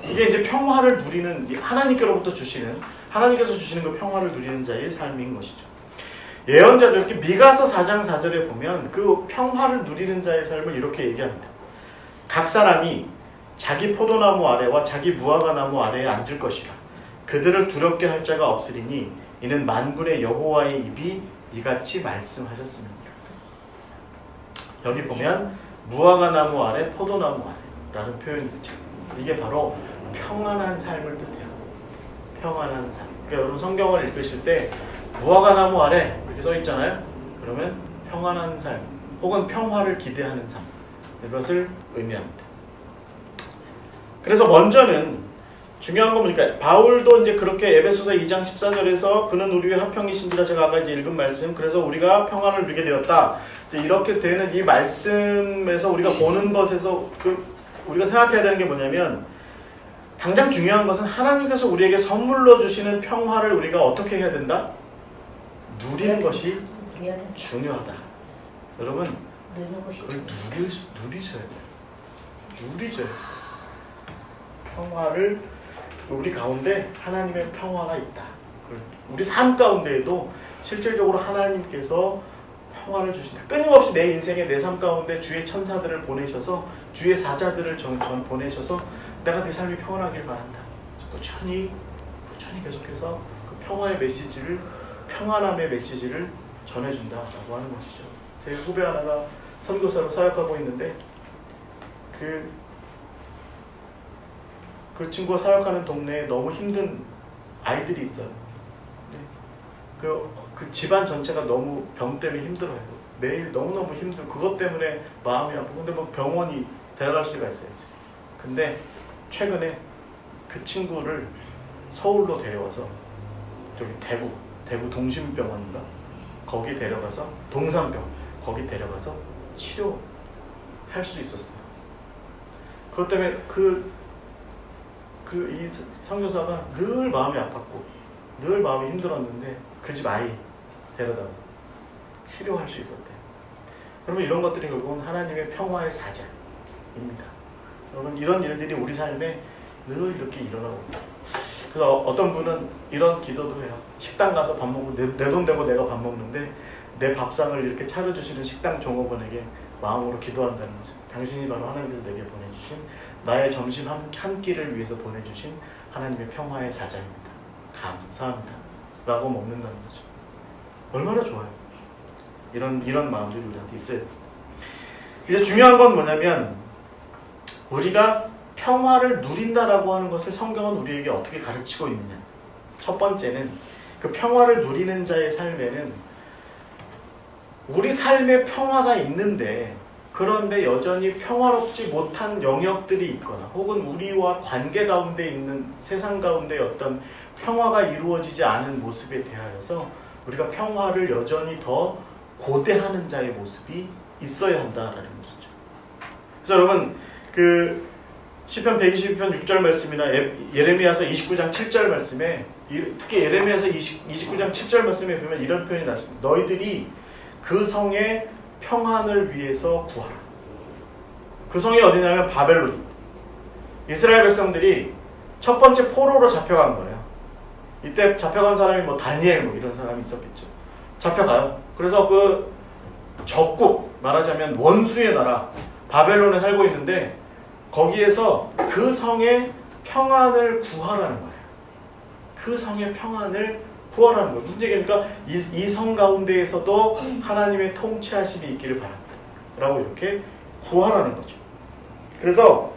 이게 이제 평화를 누리는 하나님께서 주시는 그 평화를 누리는 자의 삶인 것이죠. 예언자들 이렇게 미가서 4장 4절에 보면 그 평화를 누리는 자의 삶을 이렇게 얘기합니다. 각 사람이 자기 포도나무 아래와 자기 무화과나무 아래에 앉을 것이라. 그들을 두렵게 할 자가 없으리니 이는 만군의 여호와의 입이 이같이 말씀하셨습니다. 여기 보면 무화과나무 아래, 포도나무 아래라는 표현이 있죠. 이게 바로 평안한 삶을 뜻해요. 평안한 삶. 그러니까 여러분 성경을 읽으실 때 무화과나무 아래 이렇게 써 있잖아요. 그러면 평안한 삶 혹은 평화를 기대하는 삶 이것을 의미합니다. 그래서 먼저는 중요한 거 보니까 바울도 이제 그렇게 에베소서 2장 14절에서 그는 우리의 화평이신지라 제가 아까 이제 읽은 말씀 그래서 우리가 평안을 누리게 되었다. 이제 이렇게 되는 이 말씀에서 우리가 보는 것에서 우리가 생각해야 되는 게 뭐냐면 당장 중요한 것은 하나님께서 우리에게 선물로 주시는 평화를 우리가 어떻게 해야 된다? 누리는 것이 중요하다. 여러분 그걸 누리셔야 돼요. 누리셔야 돼요. 평화를 우리 가운데 하나님의 평화가 있다. 우리 삶 가운데에도 실질적으로 하나님께서 평화를 주신다. 끊임없이 내 인생에 내 삶 가운데 주의 천사들을 보내셔서 주의 사자들을 보내셔서 내가 네 삶이 평안하길 바란다. 꾸준히 계속해서 그 평화의 메시지를 평안함의 메시지를 전해준다라고 하는 것이죠. 제 후배 하나가 선교사로 사역하고 있는데 그 친구가 사역하는 동네에 너무 힘든 아이들이 있어요. 그 집안 전체가 너무 병 때문에 힘들어요. 매일 너무너무 힘들고 그것 때문에 마음이 아프고 근데 뭐 병원이 데려갈 수가 있어야지. 근데 최근에 그 친구를 서울로 데려와서 저기 대구 동심병원인가 거기 데려가서 동산병 거기 데려가서 치료할 수 있었어요. 그것 때문에 이 선교사가 늘 마음이 아팠고 늘 마음이 힘들었는데 그 집 아이 데려다가 치료할 수 있었대요. 여러분 이런 것들이 결국은 하나님의 평화의 사자입니다. 여러분 이런 일들이 우리 삶에 늘 이렇게 일어나고 있다. 그래서 어떤 분은 이런 기도도 해요. 식당 가서 밥 먹고 내 돈 되고 내가 밥 먹는데 내 밥상을 이렇게 차려주시는 식당 종업원에게 마음으로 기도한다는 거죠. 당신이 바로 하나님께서 내게 보내주신 나의 점심 한 끼를 위해서 보내주신 하나님의 평화의 사자입니다. 감사합니다. 라고 먹는다는 거죠. 얼마나 좋아요. 이런 마음들이 우리한테 있어요. 이제 중요한 건 뭐냐면 우리가 평화를 누린다라고 하는 것을 성경은 우리에게 어떻게 가르치고 있느냐. 첫 번째는 그 평화를 누리는 자의 삶에는 우리 삶에 평화가 있는데 그런데 여전히 평화롭지 못한 영역들이 있거나 혹은 우리와 관계 가운데 있는 세상 가운데 어떤 평화가 이루어지지 않은 모습에 대하여서 우리가 평화를 여전히 더 고대하는 자의 모습이 있어야 한다라는 것이죠. 그래서 여러분 그 시편 122편 6절 말씀이나 예레미야서 29장 7절 말씀에 특히 예레미야서 29장 7절 말씀에 보면 이런 표현이 나왔습니다. 너희들이 그 성의 평안을 위해서 구하라. 그 성이 어디냐면 바벨론입니다. 이스라엘 백성들이 첫 번째 포로로 잡혀간 거예요. 이때 잡혀간 사람이 뭐 다니엘 뭐 이런 사람이 있었겠죠. 잡혀가요. 그래서 그 적국, 말하자면 원수의 나라 바벨론에 살고 있는데 거기에서 그 성의 평안을 구하라는 거예요. 그 성의 평안을 구하라는 거예요. 무슨 얘기입니까? 이 성 가운데에서도 하나님의 통치하심이 있기를 바랍니다. 라고 이렇게 구하라는 거죠. 그래서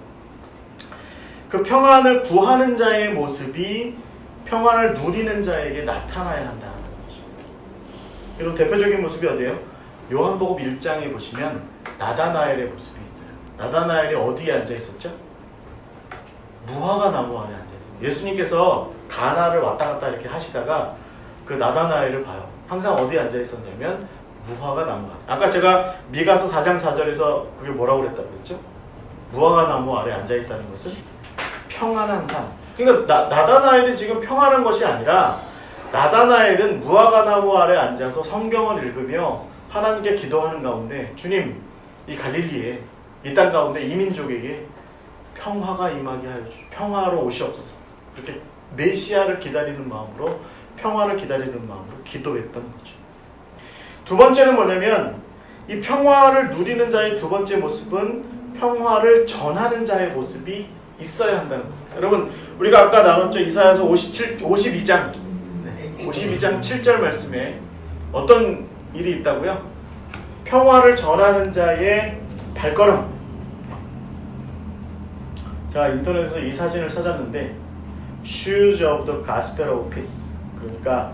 그 평안을 구하는 자의 모습이 평안을 누리는 자에게 나타나야 한다는 거죠. 이런 대표적인 모습이 어디예요? 요한복음 1장에 보시면 나다나엘의 모습이 있어요. 나다나엘이 어디에 앉아 있었죠? 무화과 나무 안에 앉아 있어요. 예수님께서 가나를 왔다 갔다 이렇게 하시다가 그 나다나엘을 봐요. 항상 어디에 앉아 있었냐면 무화과 나무 아래. 아까 제가 미가서 4장 4절에서 그게 뭐라고 그랬다고 그랬죠? 무화과 나무 아래 앉아 있다는 것은 평안한 삶. 그러니까 나다나엘이 지금 평안한 것이 아니라 나다나엘은 무화과 나무 아래 앉아서 성경을 읽으며 하나님께 기도하는 가운데 주님, 이 갈릴리에 이 땅 가운데 이민족에게 평화가 임하게 하여 주시옵소서. 평화로 오시옵소서. 그렇게 메시아를 기다리는 마음으로 평화를 기다리는 마음으로 기도했던 거죠. 두 번째는 뭐냐면 이 평화를 누리는 자의 두 번째 모습은 평화를 전하는 자의 모습이 있어야 한다는 겁니다. 여러분 우리가 아까 나눴죠. 이사야서 52장 7절 말씀에 어떤 일이 있다고요? 평화를 전하는 자의 발걸음. 자, 인터넷에서 이 사진을 찾았는데 Shoes of the Gospel of Peace. 그러니까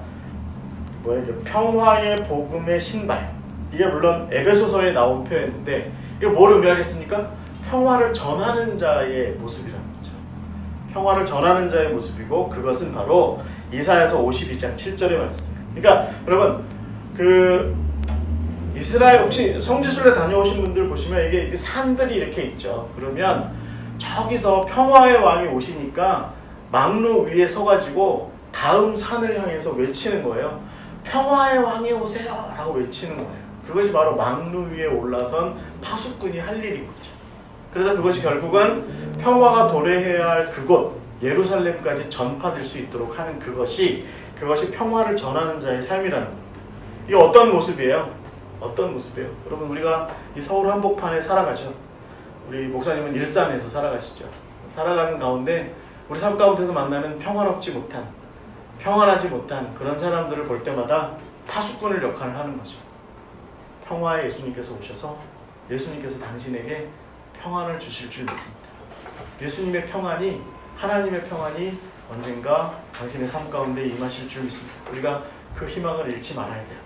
평화의 복음의 신발. 이게 물론 에베소서에 나온 표현인데 이게 뭘 의미하겠습니까? 평화를 전하는 자의 모습이라는 거죠. 평화를 전하는 자의 모습이고 그것은 바로 이사야서 52장 7절의 말씀입니다. 그러니까 여러분 그 이스라엘 혹시 성지순례 다녀오신 분들 보시면 이게 산들이 이렇게 있죠. 그러면 저기서 평화의 왕이 오시니까 망루 위에 서가지고 다음 산을 향해서 외치는 거예요. 평화의 왕이 오세요 라고 외치는 거예요. 그것이 바로 망루 위에 올라선 파수꾼이 할 일인 거죠. 그래서 그것이 결국은 평화가 도래해야 할 그곳 예루살렘까지 전파될 수 있도록 하는 그것이 평화를 전하는 자의 삶이라는 겁니다. 이게 어떤 모습이에요? 어떤 모습이에요? 여러분 우리가 이 서울 한복판에 살아가죠. 우리 목사님은 일산에서 살아가시죠. 살아가는 가운데 우리 삶 가운데서 만나는 평화롭지 못한 평안하지 못한 그런 사람들을 볼 때마다 파수꾼을 역할을 하는 거죠. 평화의 예수님께서 오셔서 예수님께서 당신에게 평안을 주실 줄 믿습니다. 예수님의 평안이 하나님의 평안이 언젠가 당신의 삶 가운데 임하실 줄 믿습니다. 우리가 그 희망을 잃지 말아야 돼요.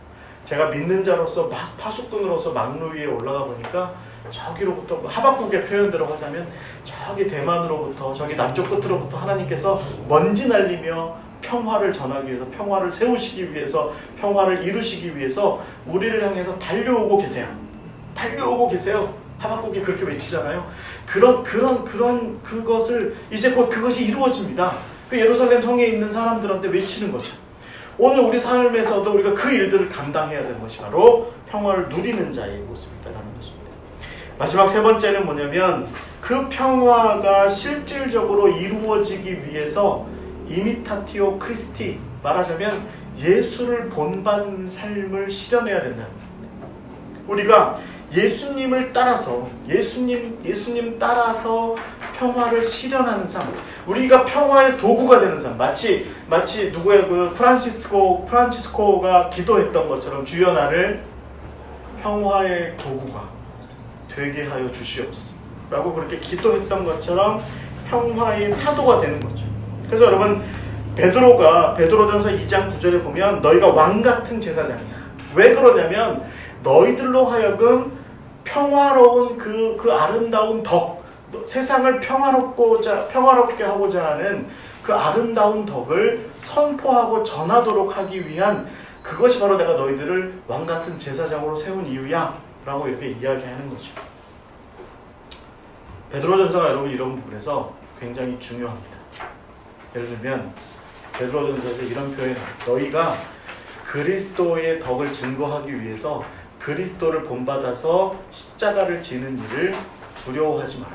제가 믿는 자로서 막 파수꾼으로서 망루 위에 올라가 보니까 저기로부터 하박국의 표현대로 하자면 저기 대만으로부터 저기 남쪽 끝으로부터 하나님께서 먼지 날리며 평화를 전하기 위해서 평화를 세우시기 위해서 평화를 이루시기 위해서 우리를 향해서 달려오고 계세요. 달려오고 계세요. 하박국이 그렇게 외치잖아요. 그것을 이제 곧 그것이 이루어집니다. 그 예루살렘 성에 있는 사람들한테 외치는 거죠. 오늘 우리 삶에서도 우리가 그 일들을 감당해야 되는 것이 바로 평화를 누리는 자의 모습이다라는 것입니다. 마지막 세 번째는 뭐냐면 그 평화가 실질적으로 이루어지기 위해서 이미타티오 크리스티 말하자면 예수를 본받는 삶을 실현해야 된다는 겁니다. 우리가 예수님을 따라서 예수님 따라서 평화를 실현하는 삶, 우리가 평화의 도구가 되는 삶, 마치 누구의 그 프란치스코가 기도했던 것처럼 주여 나를 평화의 도구가 되게 하여 주시옵소서라고 그렇게 기도했던 것처럼 평화의 사도가 되는 거죠. 그래서 여러분 베드로전서 2장 9절에 보면 너희가 왕 같은 제사장이야. 왜 그러냐면 너희들로 하여금 평화로운 그 아름다운 덕, 세상을 평화롭게 하고자 하는 그 아름다운 덕을 선포하고 전하도록 하기 위한 그것이 바로 내가 너희들을 왕 같은 제사장으로 세운 이유야 라고 이렇게 이야기하는 거죠. 베드로전서가 여러분 이런 부분에서 굉장히 중요합니다. 예를 들면 베드로전서에서 이런 표현을 너희가 그리스도의 덕을 증거하기 위해서 그리스도를 본받아서 십자가를 지는 일을 두려워하지 마라.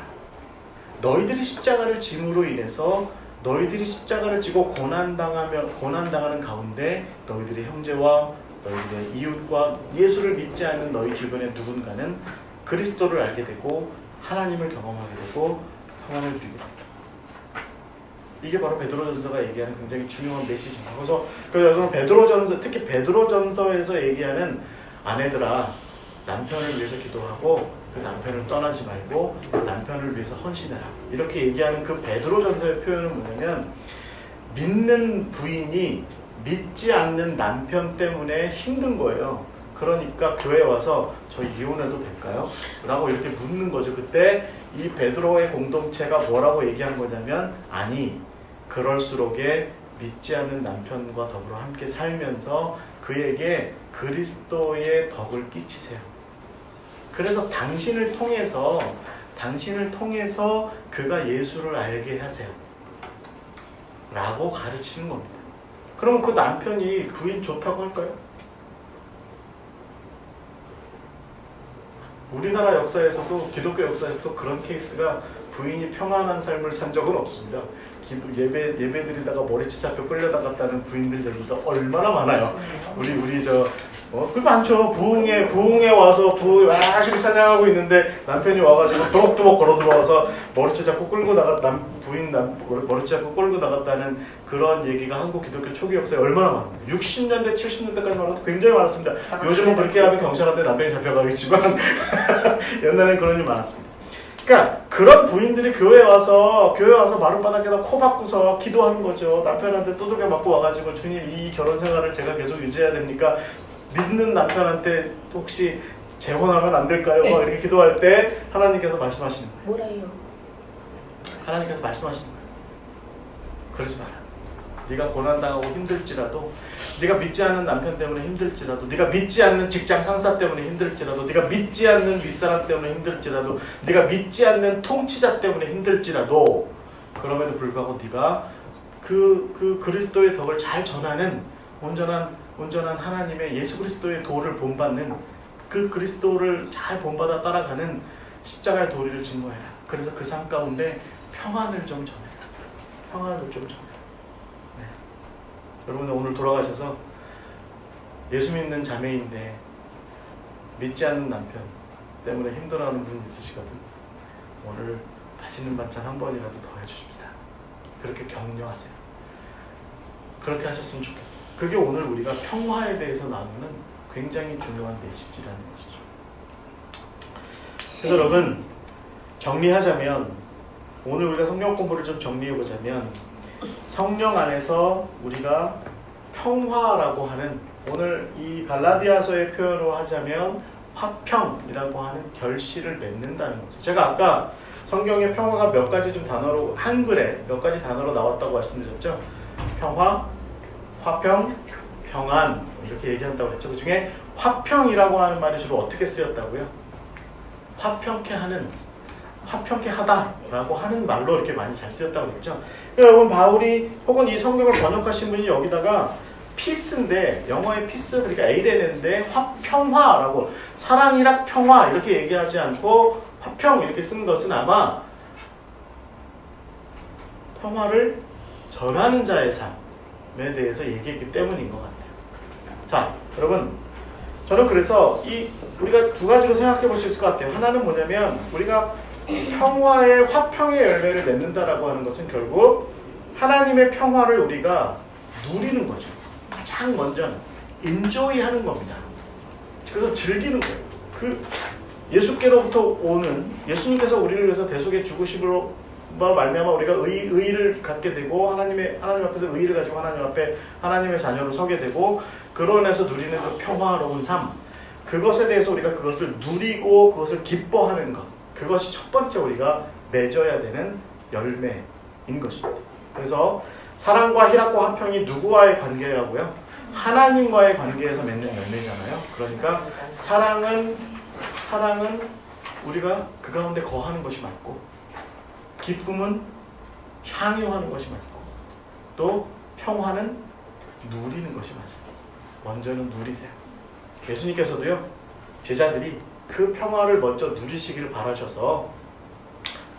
너희들이 십자가를 짐으로 인해서 너희들이 십자가를 지고 고난당하는 가운데 너희들의 형제와 너희들의 이웃과 예수를 믿지 않는 너희 주변의 누군가는 그리스도를 알게 되고 하나님을 경험하게 되고 평안을 누리게 됩니다. 이게 바로 베드로전서가 얘기하는 굉장히 중요한 메시지입니다. 그래서 여러분 베드로전서, 특히 베드로전서에서 얘기하는 아내들아 남편을 위해서 기도하고 그 남편을 떠나지 말고 남편을 위해서 헌신해라. 이렇게 얘기하는 그 베드로전서의 표현은 뭐냐면 믿는 부인이 믿지 않는 남편 때문에 힘든 거예요. 그러니까 교회에 와서 저 이혼해도 될까요? 라고 이렇게 묻는 거죠. 그때 이 베드로의 공동체가 뭐라고 얘기한 거냐면 아니 그럴수록에 믿지 않는 남편과 더불어 함께 살면서 그에게 그리스도의 덕을 끼치세요. 그래서 당신을 통해서 그가 예수를 알게 하세요. 라고 가르치는 겁니다. 그러면 그 남편이 부인 좋다고 할까요? 우리나라 역사에서도 기독교 역사에서도 그런 케이스가 부인이 평안한 삶을 산 적은 없습니다. 예배 드리다가 머리채 잡혀 끌려나갔다는 부인들 얘기가 얼마나 많아요. 그 많죠. 부흥에 와서 열심히 찬양하고 있는데 남편이 와가지고 또박또박 걸어 들어와서 머리채 잡고 끌고 머리채 잡고 끌고 나갔다는 그런 얘기가 한국 기독교 초기 역사에 얼마나 많아요. 60년대, 70년대까지만 해도 굉장히 많았습니다. 요즘은 그렇게 하면 경찰한테 남편이 잡혀가겠지만 옛날에는 그런 일이 많았습니다. 그러니까 그런 부인들이 교회에 와서 마룻바닥에다 코 박고서 기도하는 거죠. 남편한테 두들겨 맞고 와가지고 주님 이 결혼 생활을 제가 계속 유지해야 됩니까? 믿는 남편한테 혹시 재혼하면 안 될까요? 막 이렇게 기도할 때 하나님께서 말씀하시는 거예요. 뭐래요? 하나님께서 말씀하시는 거예요. 그러지 마라. 네가 고난당하고 힘들지라도, 네가 믿지 않는 남편 때문에 힘들지라도, 네가 믿지 않는 직장 상사 때문에 힘들지라도, 네가 믿지 않는 윗사람 때문에 힘들지라도, 네가 믿지 않는 통치자 때문에 힘들지라도, 그럼에도 불구하고 네가 그 그리스도의 덕을 잘 전하는 온전한 하나님의 예수 그리스도의 도를 본받는 그 그리스도를 잘 본받아 따라가는 십자가의 도리를 증거해라. 그래서 그 삶 가운데 평안을 좀 전해라. 평안을 좀 전해라. 네. 여러분 오늘 돌아가셔서 예수 믿는 자매인데 믿지 않는 남편 때문에 힘들어하는 분 있으시거든. 오늘 맛있는 반찬 한 번이라도 더 해주십시다. 그렇게 격려하세요. 그렇게 하셨으면 좋겠어요. 그게 오늘 우리가 평화에 대해서 나누는 굉장히 중요한 메시지라는 것이죠. 그래서 여러분 정리하자면 오늘 우리가 성경 공부를 좀 정리해보자면 성령 안에서 우리가 평화라고 하는 오늘 이 갈라디아서의 표현으로 하자면 화평이라고 하는 결실을 맺는다는 거죠. 제가 아까 성경의 평화가 몇 가지 좀 단어로 한글에 몇 가지 단어로 나왔다고 말씀드렸죠. 평화, 화평, 평안 이렇게 얘기한다고 그랬죠. 그 중에 화평이라고 하는 말이 주로 어떻게 쓰였다고요? 화평케 하다라고 하는 말로 이렇게 많이 잘 쓰였다고 그랬죠. 여러분 바울이 혹은 이 성경을 번역하신 분이 여기다가 피스인데 영어의 피스 그러니까 에이레는데 화평화라고 사랑이락 평화 이렇게 얘기하지 않고 화평 이렇게 쓴 것은 아마 평화를 전하는 자의 삶에 대해서 얘기했기 때문인 것 같아요. 자, 여러분 저는 그래서 우리가 두 가지로 생각해 볼 수 있을 것 같아요. 하나는 뭐냐면 우리가 평화의 화평의 열매를 맺는다라고 하는 것은 결국 하나님의 평화를 우리가 누리는 거죠. 가장 먼저는 인조이 하는 겁니다. 그래서 즐기는 거예요. 그 예수께로부터 오는 예수님께서 우리를 위해서 대속의 죽으심으로 말미암아 우리가 의의를 갖게 되고 하나님 앞에서 의의를 가지고 하나님 앞에 하나님의 자녀로 서게 되고 그로 인해서 누리는 그 평화로운 삶 그것에 대해서 우리가 그것을 누리고 그것을 기뻐하는 것 그것이 첫 번째 우리가 맺어야 되는 열매인 것입니다. 그래서 사랑과 희락과 화평이 누구와의 관계라고요? 하나님과의 관계에서 맺는 열매잖아요. 그러니까 사랑은 우리가 그 가운데 거하는 것이 맞고 기쁨은 향유하는 것이 맞고 또 평화는 누리는 것이 맞아요. 먼저는 누리세요. 예수님께서도요. 제자들이 그 평화를 먼저 누리시기를 바라셔서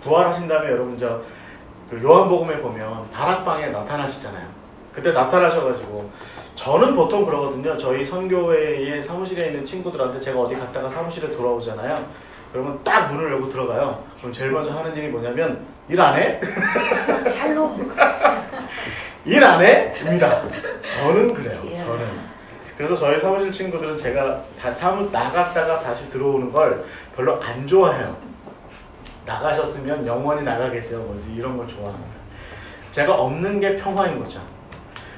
부활하신 다음에 여러분 그 요한복음에 보면 다락방에 나타나시잖아요. 그때 나타나셔가지고 저는 보통 그러거든요. 저희 선교회의 사무실에 있는 친구들한테 제가 어디 갔다가 사무실에 돌아오잖아요. 그러면 딱 문을 열고 들어가요. 그럼 제일 먼저 하는 일이 뭐냐면 일 안 해? 샬롬. 일 안 해? 입니다. 저는 그래요. 저는. 그래서 저희 사무실 친구들은 제가 사무 나갔다가 다시 들어오는 걸 별로 안 좋아해요. 나가셨으면 영원히 나가 계세요. 뭐지 이런 걸 좋아합니다. 제가 없는 게 평화인 거죠.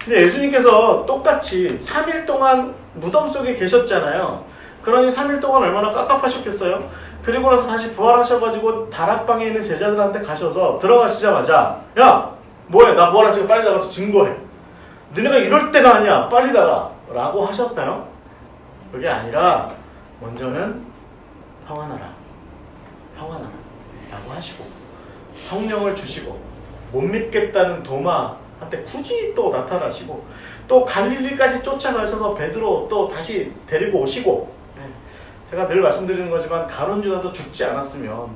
근데 예수님께서 똑같이 3일 동안 무덤 속에 계셨잖아요. 그러니 3일 동안 얼마나 깝깝하셨겠어요? 그리고 나서 다시 부활하셔가지고 다락방에 있는 제자들한테 가셔서 들어가시자마자 야! 뭐해? 나 부활하시고 빨리 나가서 증거해. 너네가 이럴 때가 아니야. 빨리 나가. 라고 하셨나요? 그게 아니라 먼저는 평안하라. 평안하라. 라고 하시고 성령을 주시고 못 믿겠다는 도마한테 굳이 또 나타나시고 또 갈릴리까지 쫓아가셔서 베드로 또 다시 데리고 오시고 제가 늘 말씀드리는 거지만 가룟 유다도 죽지 않았으면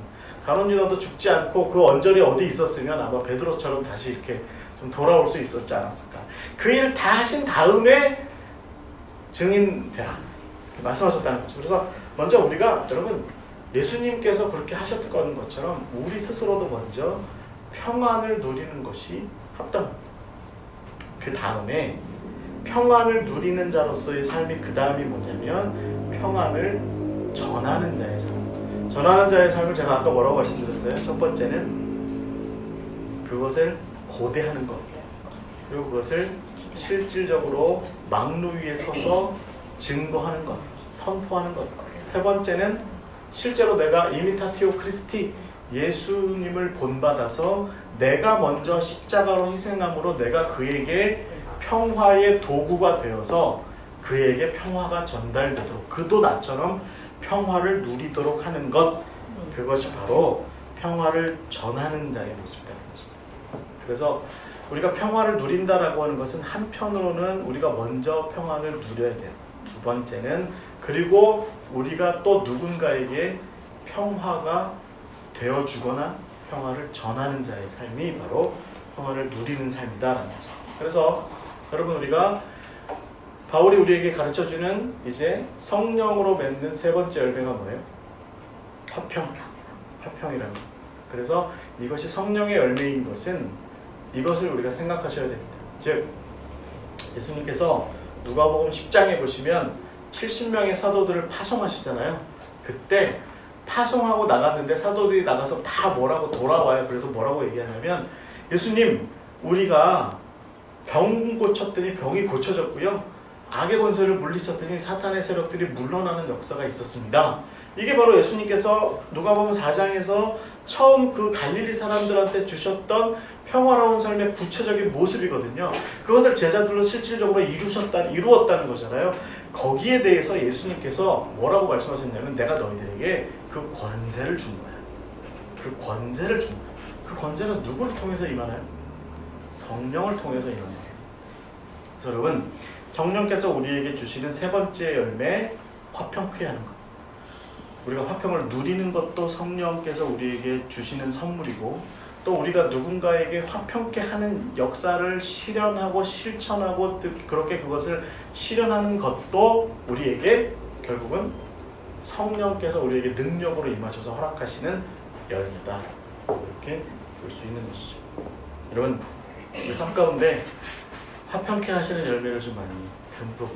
가룟 유다도 죽지 않고 그 언저리 어디 있었으면 아마 베드로처럼 다시 이렇게 좀 돌아올 수 있었지 않았을까. 그 일을 다 하신 다음에 증인되라 말씀하셨다는 거죠. 그래서 먼저 우리가 여러분 예수님께서 그렇게 하셨던 것처럼 우리 스스로도 먼저 평안을 누리는 것이 합당합니다. 그 다음에 평안을 누리는 자로서의 삶이 그 다음이 뭐냐면 평안을 전하는 자의 삶. 전하는 자의 삶을 제가 아까 뭐라고 말씀드렸어요? 첫 번째는 그것을 고대하는 것. 그리고 그것을 실질적으로 막루 위에 서서 증거하는 것, 선포하는 것. 세 번째는 실제로 내가 이미타티오 크리스티 예수님을 본받아서 내가 먼저 십자가로 희생함으로 내가 그에게 평화의 도구가 되어서 그에게 평화가 전달되도록 그도 나처럼 평화를 누리도록 하는 것. 그것이 바로 평화를 전하는 자의 모습이라는 것입니다. 그래서 우리가 평화를 누린다라고 하는 것은 한편으로는 우리가 먼저 평화를 누려야 돼요. 두 번째는 그리고 우리가 또 누군가에게 평화가 되어주거나 평화를 전하는 자의 삶이 바로 평화를 누리는 삶이다라는 거죠. 그래서 여러분 우리가 바울이 우리에게 가르쳐주는 이제 성령으로 맺는 세 번째 열매가 뭐예요? 화평이라는 거. 그래서 이것이 성령의 열매인 것은 이것을 우리가 생각하셔야 됩니다. 즉 예수님께서 누가복음 10장에 보시면 70명의 사도들을 파송하시잖아요. 그때 파송하고 나갔는데 사도들이 나가서 다 뭐라고 돌아와요. 그래서 뭐라고 얘기하냐면 예수님 우리가 병 고쳤더니 병이 고쳐졌고요. 악의 권세를 물리쳤더니 사탄의 세력들이 물러나는 역사가 있었습니다. 이게 바로 예수님께서 누가복음 4장에서 처음 그 갈릴리 사람들한테 주셨던 평화로운 삶의 구체적인 모습이거든요. 그것을 제자들로 실질적으로 이루었다는 거잖아요. 거기에 대해서 예수님께서 뭐라고 말씀하셨냐면 내가 너희들에게 그 권세를 준 거야. 그 권세를 준 거야. 그 권세는 누구를 통해서 임하나요? 성령을 통해서 임하나요? 그래서 여러분 성령께서 우리에게 주시는 세 번째 열매 화평케 하는 것. 우리가 화평을 누리는 것도 성령께서 우리에게 주시는 선물이고 또 우리가 누군가에게 화평케 하는 역사를 실현하고 실천하고 그렇게 그것을 실현하는 것도 우리에게 결국은 성령께서 우리에게 능력으로 임하셔서 허락하시는 열매다. 이렇게 볼 수 있는 것이죠. 여러분 이 삶 가운데 화평케 하시는 열매를 좀 많이 듬뿍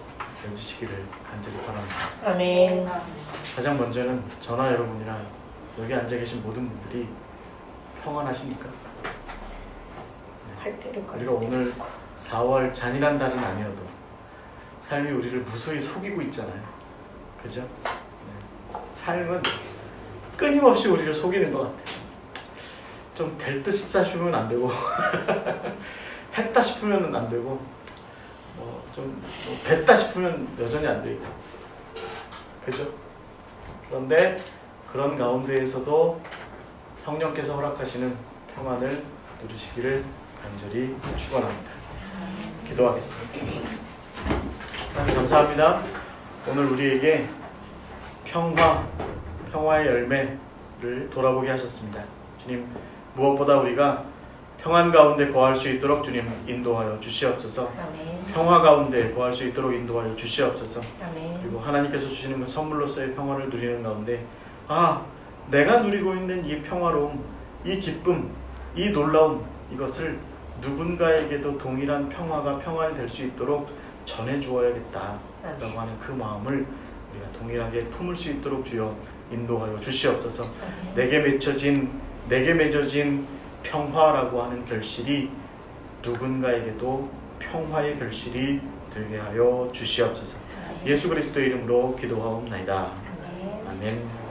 맺으시기를 간절히 바랍니다. 아멘. 가장 먼저는 저나 여러분이랑 여기 앉아 계신 모든 분들이 평안하십니까? 할 때도 우리가 오늘 4월 잔인한 달은 아니어도 삶이 우리를 무수히 속이고 있잖아요. 그죠? 네. 삶은 끊임없이 우리를 속이는 것 같아요. 좀 될 듯 싶다 싶으면 안 되고 했다 싶으면 안 되고 좀 됐다 싶으면 여전히 안 되고 그죠? 그런데 그런 가운데에서도 성령께서 허락하시는 평안을 누리시기를 간절히 축원합니다. 기도하겠습니다. 하나님 감사합니다. 오늘 우리에게 평화의 열매를 돌아보게 하셨습니다. 주님 무엇보다 우리가 평안 가운데 거할 수 있도록 주님 인도하여 주시옵소서. 아멘. 평화 가운데 거할 수 있도록 인도하여 주시옵소서. 아멘. 그리고 하나님께서 주시는 그 선물로서의 평화를 누리는 가운데 내가 누리고 있는 이 평화로움, 이 기쁨, 이 놀라움, 이것을 누군가에게도 동일한 평화가 평안이 될 수 있도록 전해 주어야겠다 라고 하는 그 마음을 우리가 동일하게 품을 수 있도록 주여 인도하여 주시옵소서. 내게 맺어진 평화라고 하는 결실이 누군가에게도 평화의 결실이 되게 하여 주시옵소서. 예수 그리스도의 이름으로 기도하옵나이다. 아멘.